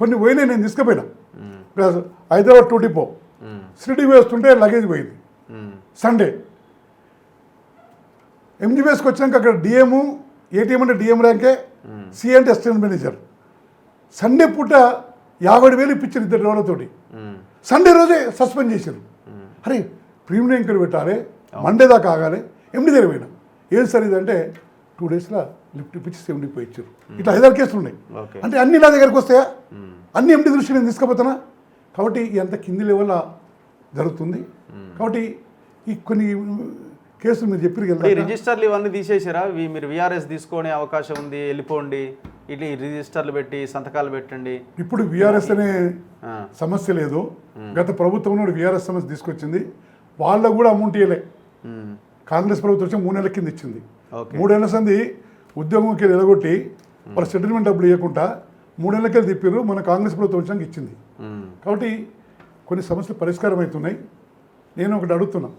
కొన్ని పోయినాయి, నేను తీసుకుపోయినా. హైదరాబాద్ 2 డిపో షిరిడి వస్తుంటే లగేజ్ పోయింది సండే. ఎంజీబీఎస్కి వచ్చినాక అక్కడ డిఎం, ఏటీఎం అంటే డిఎం ర్యాంకే, సి అంటే అసిస్టెంట్ మేనేజర్. సండే పూట 50,000 ఇప్పించారు 2 డ్రైవర్లతోటి. సండే రోజే సస్పెండ్ చేశారు. అరే ప్రీమియం ఎంక్వైరీ పెట్టాలి, మండే దాకా ఆగాలి. ఎండి దగ్గర పోయినా, ఏం సార్ ఇదంటే 2 డేస్లో లిఫ్ట్ ఇప్పించి 70 పోయి ఇచ్చారు. ఇట్లా 5 కేసులు ఉన్నాయి. అంటే అన్ని నా దగ్గరకు వస్తాయా? అన్ని ఎండి దృష్టి నేను తీసుకుపోతానా? కాబట్టి ఎంత కింది లెవెల్లో జరుగుతుంది. కాబట్టి ఈ కొన్ని కేసులు మీరు చెప్పి రిజిస్టర్లు ఇవన్నీ తీసేసారా? మీరు విఆర్ఎస్ తీసుకునే అవకాశం ఉంది, వెళ్ళిపోండి, ఇట్లా ఈ రిజిస్టర్లు పెట్టి సంతకాలు పెట్టండి. ఇప్పుడు విఆర్ఎస్ అనే సమస్య లేదు. గత ప్రభుత్వంలో విఆర్ఎస్ సమస్య తీసుకొచ్చింది. వాళ్ళకు కూడా అమౌంట్ ఇవ్వలే. కాంగ్రెస్ ప్రభుత్వం వచ్చి 3 నెలల కింద ఇచ్చింది. 3 నెలల సంది ఉద్యోగంకి ఎలగొట్టి వాళ్ళ సెటిల్మెంట్ డబ్బులు ఇవ్వకుండా 3 నెలలకే తిప్పారు. మన కాంగ్రెస్ ప్రభుత్వం వచ్చాక ఇచ్చింది. కాబట్టి కొన్ని సమస్యలు పరిష్కారం అవుతున్నాయి. నేను ఒకటి అడుగుతున్నా,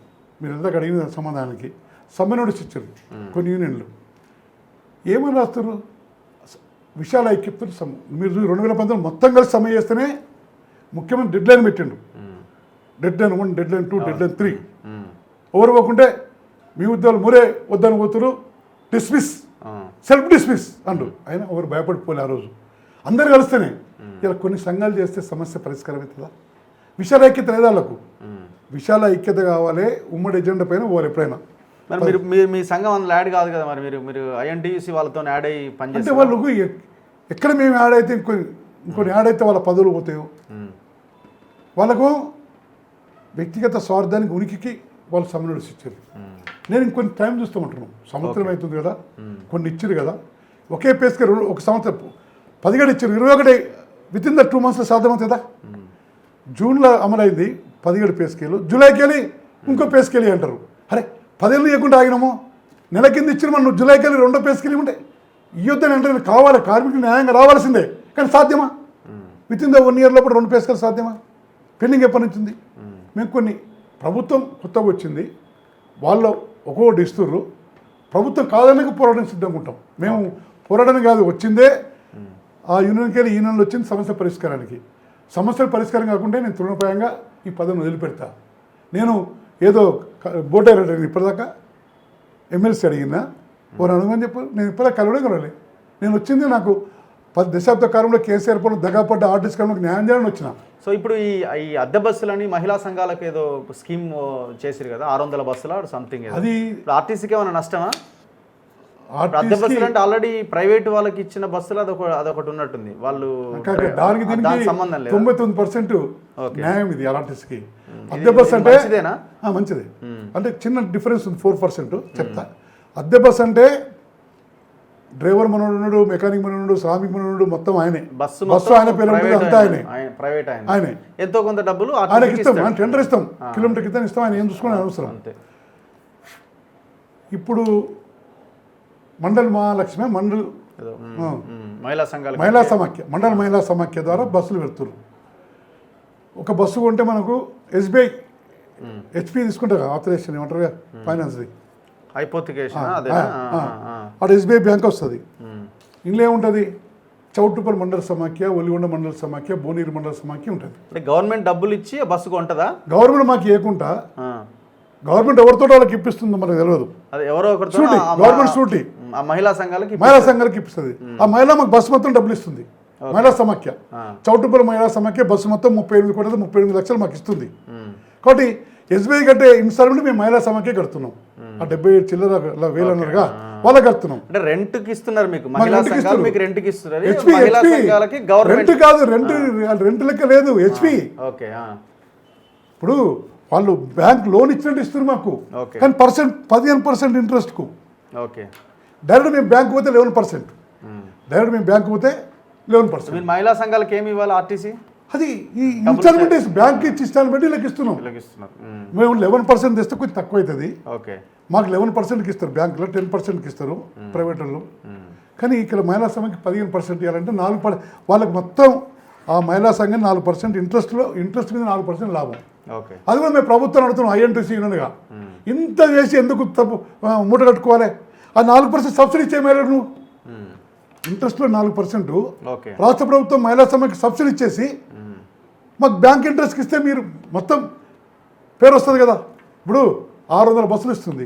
మీరు ఎంత అడిగిన సమాధానానికి సమ్మె నోటీస్ ఇచ్చారు కొన్ని యూనియన్లు. ఏమని రాస్తారు? విశాల ఐక్యతతో మీరు 2019 మొత్తం కలిసి సమ్మె చేస్తేనే ముఖ్యమంత్రి డెడ్ లైన్ పెట్టిండు. Dead line 1, dead line 2, dead line 3. ఎవరు పోకుంటే మీ ఉద్యోగాలు మూరే వద్దని పోతురు, డిస్మిస్, సెల్ఫ్ డిస్మిస్ అంటూ. అయినా ఎవరు భయపడిపోలే ఆ రోజు. అందరు కలిస్తేనే. ఇలా కొన్ని సంఘాలు చేస్తే సమస్య పరిష్కారం అవుతుందా? విశాల ఐక్యత లేదా వాళ్ళకు? విశాల ఐక్యత కావాలి. ఉమ్మడి ఎజెండా పైన పోవాలి ఎప్పుడైనా. మరి మీరు మీ సంఘం అందులో యాడ్ కాదు కదా? మరి మీరు ఐఎన్టీయూసీ వాళ్ళతో యాడ్ అయ్యి పనిచేస్తే అంటే వాళ్ళకు ఎక్కడ మేము యాడ్ అయితే ఇంకొన్ని యాడ్ అయితే వాళ్ళ పదవులు పోతాయో. వాళ్ళకు వ్యక్తిగత స్వార్థానికి ఉనికికి వాళ్ళు సమ్మె నోటీస్ ఇచ్చారు. నేను ఇంకొన్ని టైం చూస్తామంటున్నాను. సంవత్సరం అవుతుంది కదా, కొన్ని ఇచ్చారు కదా. ఒకే పేస్కి 1 సంవత్సరం 10 గడి ఇచ్చారు. 21 వితిన్ ద 2 మంత్స్లో సాధ్యమవుతుందా? జూన్లో అమలైంది 10 గడి పే స్కేలు, జూలైకి వెళ్ళి ఇంకో పే స్కేల్ అంటారు. అరే 10 ఏళ్ళు ఇవ్వకుండా ఆగినాము, నెల కింద ఇచ్చిన మనం జూలైకి వెళ్ళి 2వ పే స్కేల్ ఇవ్వండి. ఇవ్వద్దని అంటే కావాలి, కార్మికులు న్యాయంగా రావాల్సిందే. కానీ సాధ్యమా? వితిన్ ద 1 ఇయర్ లోపల 2 పే స్కేల్ సాధ్యమా? పెండింగ్ ఎప్పటి నుంచి ఉంది? మేము కొన్ని ప్రభుత్వం కొత్తగా వచ్చింది, వాళ్ళు ఒక్కొక్కటి ఇస్తుర్రు. ప్రభుత్వం కాదనక పోరాటం సిద్ధంగా ఉంటాం. మేము పోరాటం కాదు, వచ్చిందే ఆ యూనియన్కి వెళ్ళి యూనియన్లు వచ్చింది సమస్య పరిష్కారానికి. సమస్యల పరిష్కారం కాకుండా నేను తృణప్రాయంగా ఈ పదవిని వదిలిపెడతా. నేను ఏదో బోటేరట ఇప్పటిదాకా ఎమ్మెల్సీ అడిగినా ఓ అడుగుమని చెప్పారు. నేను ఇప్పటిదాకా కలవలే. నేను వచ్చింది నాకు 10 దశాబ్ద కాలంలో కేసీఆర్ పనులు దగాపడ్డ ఆర్టిస్ట్ కాలంలో న్యాయం చేయాలని వచ్చిన. సో ఇప్పుడు ఈ అద్దె బస్సులని మహిళా సంఘాలకు ఏదో స్కీమ్ చేసిరు కదా, 600 బస్సులు సంథింగ్. అది ఆర్టీసీకి ఏమైనా నష్టమా? అద్దె బస్సులు అంటే ఆల్రెడీ ప్రైవేట్ వాళ్ళకి ఇచ్చిన బస్సులు అదొకటి ఉన్నట్టుంది. వాళ్ళు దానికి సంబంధం లేదు. 99% న్యాయం ఇది ఆర్టీసీకి. అద్దె బస్ అంటే మంచిదే. అంటే చిన్న డిఫరెన్స్ ఉంది, 4% చెప్తా. అద్దె బస్ అంటే డ్రైవర్ మనోడు, మెకానిక్ మనోడు, శ్రామిక్ మనోడు మొత్తం ఆయనే. బస్సు ఆయన పేరు అంతా ఆయనే. ఎంతో కొంత డబ్బులు ఆయనకి ఇస్తాం, ఆయన టెండర్ ఇస్తాం, కిలోమీటర్ కింద ఇస్తాం, ఆయన ఏం చూసుకుని అవసరం. ఇప్పుడు మండల్ మహాలక్ష్మి మహిళా సమాఖ్య, మండల మహిళా సమాఖ్య ద్వారా బస్సులు పెడుతున్నారు. ఒక బస్సు కొంటే మనకు ఎస్బీఐ హెచ్పి తీసుకుంటారు, ఆథరైజేషన్ ఏమంటారు ఫైనాన్స్ది, అటు ఎస్బీఐ బ్యాంక్ వస్తుంది. ఇందులో ఏముంటుంది? చౌటుపల్లి మండల సమాఖ్య, ఒలిగొండ మండల సమాఖ్య, భువనగిరి మండల సమాఖ్య ఉంటుంది. గవర్నమెంట్ డబ్బులు ఇచ్చి బస్సు కొంటదా? గవర్నమెంట్ మాకు ఇవ్వకుండా గవర్నమెంట్ ఎవరితో వాళ్ళకి ఇప్పిస్తుందో మనకు తెలియదు. గవర్నమెంట్ షూటీ మహిళా సంఘాలకి ఇప్పిస్తుంది. ఆ మహిళ మాకు బస్సు మొత్తం డబ్బులు ఇస్తుంది. మహిళా సమాఖ్య, చౌటుపల్లి మహిళా సమాఖ్య బస్సు మొత్తం 38 లక్షలు మాకు ఇస్తుంది. కాబట్టి ఎస్బీఐ కట్టే ఇన్స్టాల్మెంట్ మేము మహిళా సమాఖ్య కడుతున్నాం. ఆ 77 చిల్లర వేలు అన్నారుగా వాళ్ళకి కడుతున్నాం. రెంట్కి ఇస్తున్నారు మీకు, రెంట్కి ఇస్తున్నారు. రెంట్ కాదు, రెంట్ లెక్క లేదు హెచ్పి. ఇప్పుడు వాళ్ళు బ్యాంక్ లోన్ ఇచ్చినట్టు ఇస్తున్నారు మాకు, కానీ 15% ఇంట్రెస్ట్కు. డైరెక్ట్ మేము బ్యాంక్ పోతే 11%. డైరెక్ట్ మేము బ్యాంక్ పోతే 11%. మహిళా సంఘాలకు ఏమి ఇవ్వాలి ఆర్టీసీ? అది ఈ ఇన్స్టాల్మెంట్ బ్యాంక్ ఇచ్చి ఇన్స్టాల్మెంట్ ఇలా ఇస్తున్నాం. మేము 11% ఇస్తే కొంచెం తక్కువ అవుతుంది. మాకు 11%కి ఇస్తారు బ్యాంకులో, 10%కి ఇస్తారు ప్రైవేట్ వాళ్ళు. కానీ ఇక్కడ మహిళా సమాఖ్యకి 15% ఇవ్వాలంటే 4 వాళ్ళకి మొత్తం ఆ మహిళా సంఘం 4% ఇంట్రెస్ట్ మీద 4% లాభం. ఓకే. అది కూడా మేము ప్రభుత్వం అడుగుతున్నాం ఐఎన్టీసీ యూనియన్గా. ఇంత చేసి ఎందుకు తప్పు మూట కట్టుకోవాలి? ఆ 4% సబ్సిడీ ఇచ్చేమేళ నువ్వు ఇంట్రెస్ట్లో 4% ఓకే. రాష్ట్ర ప్రభుత్వం మహిళా సమ్మెకి సబ్సిడీ ఇచ్చేసి మాకు బ్యాంక్ ఇంట్రెస్ట్కి ఇస్తే మీరు మొత్తం పేరు వస్తుంది కదా. ఇప్పుడు 600 బస్సులు ఇస్తుంది,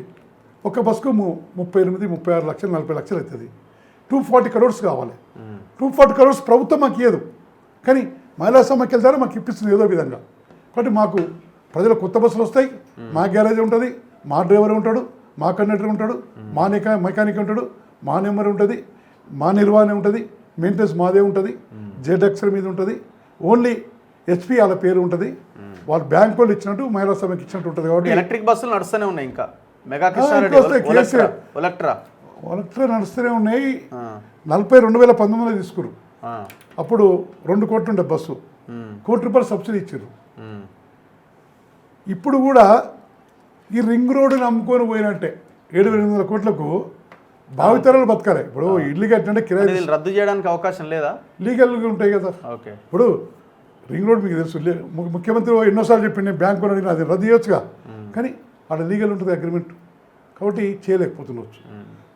ఒక బస్సుకు 38, 36 లక్షలు, 40 లక్షలు అవుతుంది. 240 crores కావాలి. 240 crores ప్రభుత్వం మాకు ఇవ్వదు, కానీ మహిళా సమ్మెకి వెళ్తారో మాకు ఇప్పిస్తుంది ఏదో విధంగా. కాబట్టి మాకు ప్రజలు కొత్త బస్సులు వస్తాయి, మా గ్యారేజ్ ఉంటుంది, మా డ్రైవర్ ఉంటాడు, మా కండక్టర్ ఉంటాడు, మా మెకానిక్ ఉంటాడు, మా నెంబర్ ఉంటుంది, మా నిర్వహణ ఉంటుంది, మెయింటెనెన్స్ మాదే ఉంటుంది, జెడ్ఎక్సర్ మీద ఉంటుంది, ఓన్లీ హెచ్పి వాళ్ళ పేరు ఉంటుంది. వాళ్ళు బ్యాంక్ వాళ్ళు ఇచ్చినట్టు మహిళా సభకి ఇచ్చినట్టు ఉంటుంది. కాబట్టి ఎలక్ట్రిక్ బస్సులు నడుస్తూనే ఉన్నాయి, ఇంకా మెగా ఎలక్ట్రా నడుస్తూనే ఉన్నాయి. 40 2019లో తీసుకురు. అప్పుడు 2 కోట్లు ఉండే బస్సు, ₹1 సబ్సిడీ ఇచ్చారు. ఇప్పుడు కూడా ఈ రింగ్ రోడ్డుని అమ్ముకొని పోయినట్టే 7,800 కోట్లకు భావితరాలు బతకాలి. ఇప్పుడు ఇల్లు కట్టినట్టే కిరాయి రద్దు చేయడానికి అవకాశం లేదా? లీగల్గా ఉంటాయి కదా. ఓకే. ఇప్పుడు రింగ్ రోడ్ మీకు తెలుసు, ముఖ్యమంత్రి ఎన్నోసార్లు చెప్పింది బ్యాంకు అడిగిన అది రద్దు చేయొచ్చుగా, కానీ అక్కడ లీగల్ ఉంటుంది అగ్రిమెంట్, కాబట్టి చేయలేకపోతుండొచ్చు.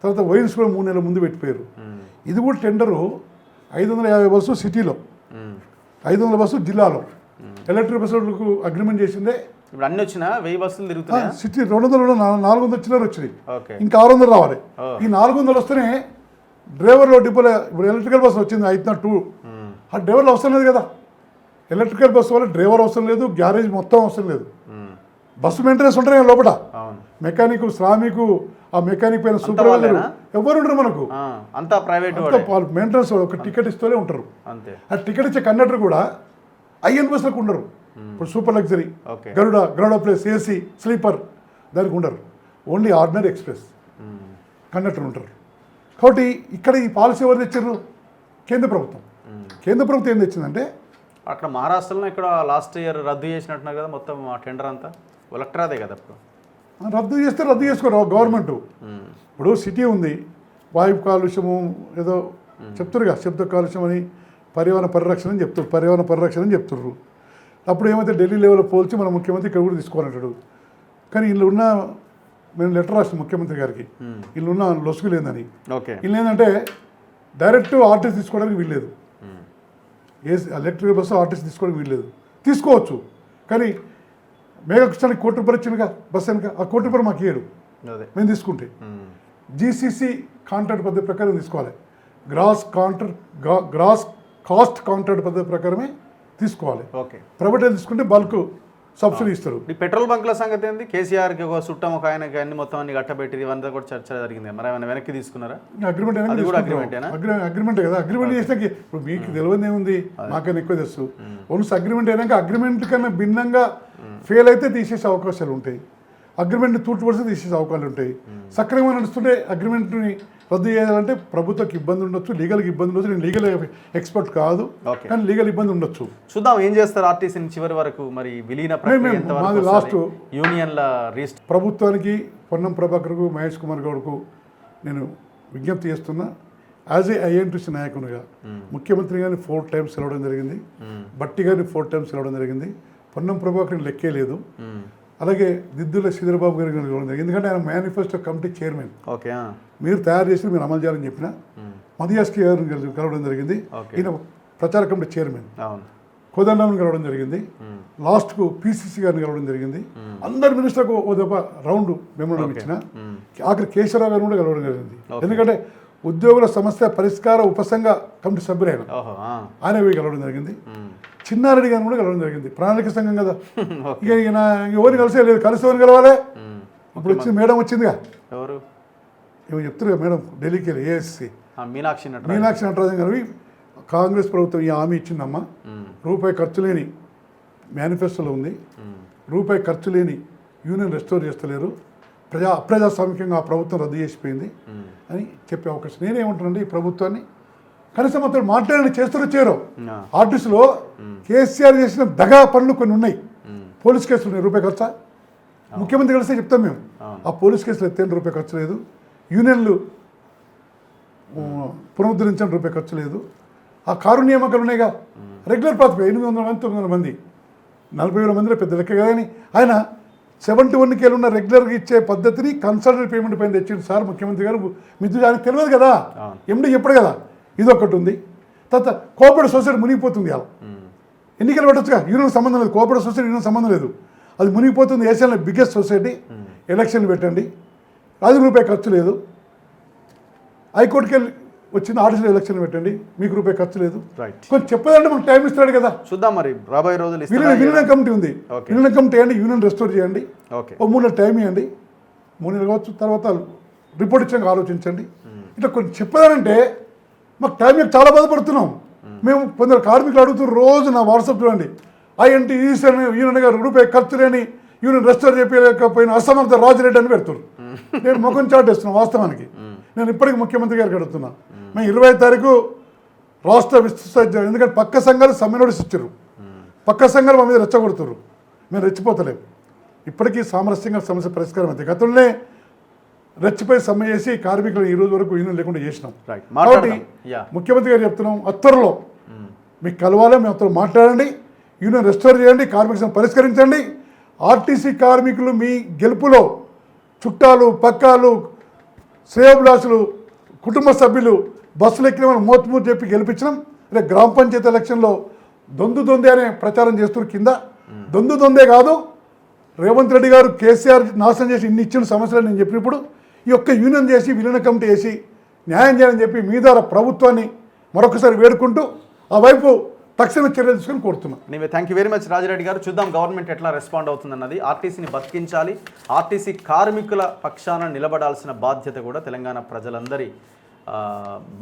తర్వాత వైన్స్ కూడా 3 నెలల ముందు పెట్టిపోయారు. ఇది కూడా టెండరు 550 బస్సు సిటీలో, 500 బస్సు జిల్లాలో. ఎలక్ట్రిక్ బస్సులకు అగ్రిమెంట్ చేసిందే. ఇప్పుడు అన్ని వచ్చినా 1000 బస్సులు తిరుగుతున్నాయి. సిటీ 200 400 చిల్లర వచ్చినాయి, ఓకే. ఇంకా 600 రావాలి. ఈ 400 వస్తేనే డ్రైవర్లో డిపోలో ఇప్పుడు ఎలక్ట్రికల్ బస్సు వచ్చింది 502, ఆ డ్రైవర్లు అవసరం లేదు కదా. ఎలక్ట్రికల్ బస్సు వల్ల డ్రైవర్ అవసరం లేదు, గ్యారేజ్ మొత్తం అవసరం లేదు, బస్సు మెయింటెనెన్స్ ఉంటాయి లోపల. మెకానిక్, శ్రామికు, ఆ మెకానిక్ పైన సూపర్వైజర్ ఎవరు ఉండరు మనకు, అంతా ప్రైవేట్ మెయింటెనెన్స్. ఒక టికెట్ ఇస్తూనే ఉంటారు. అంతే. ఆ టికెట్ ఇచ్చే కండక్టర్ కూడా ఐఎన్ బస్సులకు ఉండరు. ఇప్పుడు సూపర్ లగ్జరీ, గరుడ ప్లేస్, ఏసీ, స్లీపర్ దానికి ఉండరు. ఓన్లీ ఆర్డినరీ ఎక్స్ప్రెస్ కండక్టర్ ఉంటారు. కాబట్టి ఇక్కడ ఈ పాలసీ ఎవరు తెచ్చారు? కేంద్ర ప్రభుత్వం. కేంద్ర ప్రభుత్వం ఏం తెచ్చిందంటే, అక్కడ మహారాష్ట్రలో ఇక్కడ లాస్ట్ ఇయర్ రద్దు చేసినట్టున్నారు కదా మొత్తం ఆ టెండర్ అంతా, ఎలక్ట్రాదే కదా. ఇప్పుడు రద్దు చేస్తే రద్దు చేసుకోరు గవర్నమెంట్. ఇప్పుడు సిటీ ఉంది, వాయు కాలుష్యము ఏదో చెప్తారు కదా, శబ్ద కాలుష్యం అని, పర్యావరణ పరిరక్షణ అని చెప్తారు, పర్యావరణ పరిరక్షణ అని చెప్తున్నారు. అప్పుడు ఏమైతే ఢిల్లీ లెవెల్లో పోల్చి మన ముఖ్యమంత్రి ఇక్కడ కూడా తీసుకోవాలంటాడు. కానీ వీళ్ళు ఉన్న, మేము లెటర్ రాసిన ముఖ్యమంత్రి గారికి, వీళ్ళు ఉన్న లొసుగు లేదని. వీళ్ళు ఏంటంటే డైరెక్ట్ ఆర్టీసీ తీసుకోవడానికి వీల్లేదు, ఎలక్ట్రిక్ బస్సు ఆర్టీసీ తీసుకోవడానికి వీల్లేదు. తీసుకోవచ్చు, కానీ మేఘకృష్ణానికి ₹1 ఇచ్చిందిగా బస్సు వెనుక, ఆ ₹1 మాకు ఇయ్యడు మేము తీసుకుంటే. జీసీసీ కాంట్రాక్ట్ పద్ధతి ప్రకారం తీసుకోవాలి, గ్రాస్ కాస్ట్ కాంట్రాక్ట్ పద్ధతి ప్రకారమే తీసుకోవాలి. ప్రైవేట్ తీసుకుంటే బల్క్ సబ్సిడీ ఇస్తారు. ఈ పెట్రోల్ బంక్ల సంగతి ఏంది? కేసీఆర్కి ఒక చుట్టం ఒక ఆయనకి అన్ని మొత్తం అన్ని కట్టబెట్టి ఇవంతా కూడా చర్చ జరిగింది, మరి ఏమైనా వెనక్కి తీసుకున్నారా? అగ్రిమెంట్ అగ్రిమెంటే కదా. అగ్రిమెంట్ చేసినాక ఇప్పుడు మీకు తెలియదు ఏముంది, మాకైనా ఎక్కువ తెలుసు. వన్స్ అగ్రిమెంట్ అయినాక అగ్రిమెంట్ కన్నా భిన్నంగా ఫెయిల్ అయితే తీసేసే అవకాశాలు ఉంటాయి, అగ్రిమెంట్ని తూట్టుపడితే తీసేసే అవకాశాలు ఉంటాయి. సక్రమంగా నడుస్తుంటే అగ్రిమెంట్ని రద్దు చేయాలంటే ప్రభుత్వకి ఇబ్బంది ఉండొచ్చు, లీగల్కి ఇబ్బంది ఉండొచ్చు. నేను లీగల్ ఎక్స్పర్ట్ కాదు, కానీ లీగల్ ఇబ్బంది ఉండొచ్చు. చూద్దాం ఏం చేస్తారు ఆర్టీసీ చివరి వరకు. మరి విలీన మాది లాస్ట్ యూనియన్ల రీస్ట్. ప్రభుత్వానికి, పొన్నం ప్రభాకర్కు, మహేష్ కుమార్ గౌడ్కు నేను విజ్ఞప్తి చేస్తున్నా. యాజ్ ఏ ఐఎన్టీసీ నాయకునిగా ముఖ్యమంత్రి గారిని 4 times సెలవడం జరిగింది, బట్టి గారిని 4 times సెలవడం జరిగింది, పొన్నం ప్రభాకర్ని లెక్కే లేదు. అలాగే దిద్దుల శ్రీధరబాబు గారికి జరిగింది, ఎందుకంటే ఆయన మేనిఫెస్టో కమిటీ చైర్మన్. మీరు తయారు చేసి మీరు అమలు చేయాలని చెప్పిన మదియాస్కి గారిని కలవడం జరిగింది, ఈయన ప్రచార కమిటీ చైర్మన్. కోదండరామన్ కలవడం జరిగింది, లాస్ట్కు పిసిసి గారిని కలవడం జరిగింది. అందరు మినిస్టర్కు ఓ దెబ్బ రౌండ్ మెమోరాండం ఇచ్చిన, ఆఖరి కేశవరావు గారిని కూడా కలవడం జరిగింది. ఎందుకంటే ఉద్యోగుల సమస్య పరిష్కార ఉపసంఘ కమిటీ సభ్యులైన ఆయన పోయి కలవడం జరిగింది. చిన్నారెడ్డి గారిని కూడా కలవడం జరిగింది, ప్రణాళిక సంఘం కదా. ఇక ఈయన ఎవరిని కలిసే లేదు, కలిసి ఎవరిని కలవాలి? ఇప్పుడు వచ్చింది మేడం వచ్చిందిగా, ఎవరు ఏమో చెప్తారు మేడం, ఢిల్లీకి వెళ్ళి ఏఎస్సీ మీనాక్షి నటరాజన్ గారు. కాంగ్రెస్ ప్రభుత్వం ఈ హామీ ఇచ్చిందమ్మా, రూపాయి ఖర్చు లేని మేనిఫెస్టోలో ఉంది, రూపాయి ఖర్చు లేని యూనియన్ రెస్టోర్ చేస్తలేరు, అప్రజాస్వామికంగా ఆ ప్రభుత్వం రద్దు చేసిపోయింది అని చెప్పే అవకాశం. నేనేమంటానండి, ఈ ప్రభుత్వాన్ని కనీసం అతను మాట్లాడండి, చేస్తారో చేయరో. ఆర్టీసీలో కేసీఆర్ చేసిన దగా పనులు కొన్ని ఉన్నాయి, పోలీస్ కేసులు ఉన్నాయి, రూపాయి ఖర్చా. ముఖ్యమంత్రి కలిస్తే చెప్తాం మేము, ఆ పోలీస్ కేసులు ఎత్తేని రూపాయి ఖర్చు లేదు, యూనియన్లు పునరుద్ధరించని రూపాయి ఖర్చు లేదు. ఆ కారు నియామకాలు ఉన్నాయిగా, రెగ్యులర్ ప్రాతిపదిక 800 మంది 900 మంది 40,000 మందిలో పెద్ద లెక్క కానీ ఆయన 71 ఉన్న రెగ్యులర్గా ఇచ్చే పద్ధతిని కన్సల్టెంట్ పేమెంట్ పైన తెచ్చిండు సార్ ముఖ్యమంత్రి గారు. మిత్రులు ఆయనకు తెలియదు కదా, ఎండి చెప్పడు కదా. ఇది ఒకటి ఉంది. తర్వాత కోఆపరేటివ్ సొసైటీ మునిగిపోతుంది. అలా ఎన్నికలు పెట్టచ్చుగా, యూనియన్ సంబంధం లేదు. కోఆపరేటివ్ సొసైటీ యూనియన్ సంబంధం లేదు, అది మునిగిపోతుంది. ఏషియాలో బిగ్గెస్ట్ సొసైటీ. ఎలక్షన్లు పెట్టండి, ₹5 ఖర్చు లేదు. హైకోర్టుకి వెళ్ళి వచ్చింది, ఆర్టీసీ ఎలక్షన్లు పెట్టండి, మీకు రూపాయి ఖర్చు లేదు. కొంచెం చెప్పదంటే మనకు టైం ఇస్తాడు కదా. చూద్దాం మరి రాబోయే రోజులు. యూనియన్ కమిటీ ఉంది, యూనియన్ కమిటీ వేయండి, యూనియన్ రెస్టోర్ చేయండి. ఓ 3 నెలలు టైం ఇవ్వండి, 3 నెలలు కావచ్చు, తర్వాత రిపోర్ట్ ఇచ్చాక ఆలోచించండి. ఇట్లా కొంచెం చెప్పదానంటే మాకు టైం చాలా బాధపడుతున్నాం మేము. కొందరు కార్మికులు అడుగుతున్నారు రోజు, నా వాట్సాప్ చూడండి, ఐఎన్టీ యూనియన్ గారు రూపాయి ఖర్చు లేని యూనియన్ రెస్టోర్ చేయలేకపోయిన అసమర్థ రాజిరెడ్డి అని పెడుతున్నారు. నేను ముఖం చాటేస్తున్నాను. వాస్తవానికి నేను ఇప్పటికీ ముఖ్యమంత్రి గారికి అడుగుతున్నా, మేము 20 తారీఖు రాష్ట్ర విస్తృత, ఎందుకంటే పక్క సంఘాలు సమ్మె నోటీస్ ఇచ్చారు, పక్క సంఘాలు మా మీద రెచ్చగొడుతున్నారు, మేము రెచ్చిపోతలేము. ఇప్పటికీ సామరస్యంగా సమస్య పరిష్కారం అవుతాయి. గతంలోనే రెచ్చిపోయి సమ్మె చేసి కార్మికులు ఈ రోజు వరకు యూనియన్ లేకుండా చేసినాం. కాబట్టి ముఖ్యమంత్రి గారు చెప్తున్నాం, అత్తరులో మీకు కలవాలి, మేము అత్తరు మాట్లాడండి, యూనియన్ రెస్టోర్ చేయండి, కార్మికులను పరిష్కరించండి. ఆర్టీసీ కార్మికులు మీ గెలుపులో చుట్టాలు, పక్కాలు, శ్రేయోభిలాషులు, కుటుంబ సభ్యులు బస్సులు ఎక్కిన వాళ్ళు మోతుమూరు చెప్పి గెలిపించడం. రేపు గ్రామ పంచాయతీ ఎలక్షన్లో దొందే అనే ప్రచారం చేస్తున్నారు. కింద దొందే కాదు, రేవంత్ రెడ్డి గారు కేసీఆర్ నాశనం చేసి ఇన్ని ఇచ్చిన సమస్యలు నేను చెప్పినప్పుడు ఈ యొక్క యూనియన్ చేసి విలీన కమిటీ వేసి న్యాయం చేయాలని చెప్పి మీ ద్వారా ప్రభుత్వాన్ని మరొకసారి వేడుకుంటూ ఆ వైపు తక్షణ చర్యలు తీసుకొని కోరుతున్నాను. Thank you very much Rajireddy గారు. చూద్దాం గవర్నమెంట్ ఎట్లా రెస్పాండ్ అవుతుందన్నది. ఆర్టీసీని బతికించాలి, ఆర్టీసీ కార్మికుల పక్షాన నిలబడాల్సిన బాధ్యత కూడా తెలంగాణ ప్రజలందరి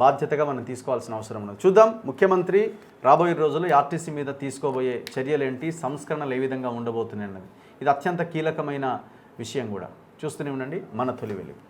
బాధ్యతగా మనం తీసుకోవాల్సిన అవసరం ఉన్నది. చూద్దాం ముఖ్యమంత్రి రాబోయే రోజుల్లో ఆర్టీసీ మీద తీసుకోబోయే చర్యలేంటి, సంస్కరణలు ఏ విధంగా ఉండబోతున్నాయి అన్నది. ఇది అత్యంత కీలకమైన విషయం కూడా. చూస్తూనే ఉండండి మన తొలి వెలుగు.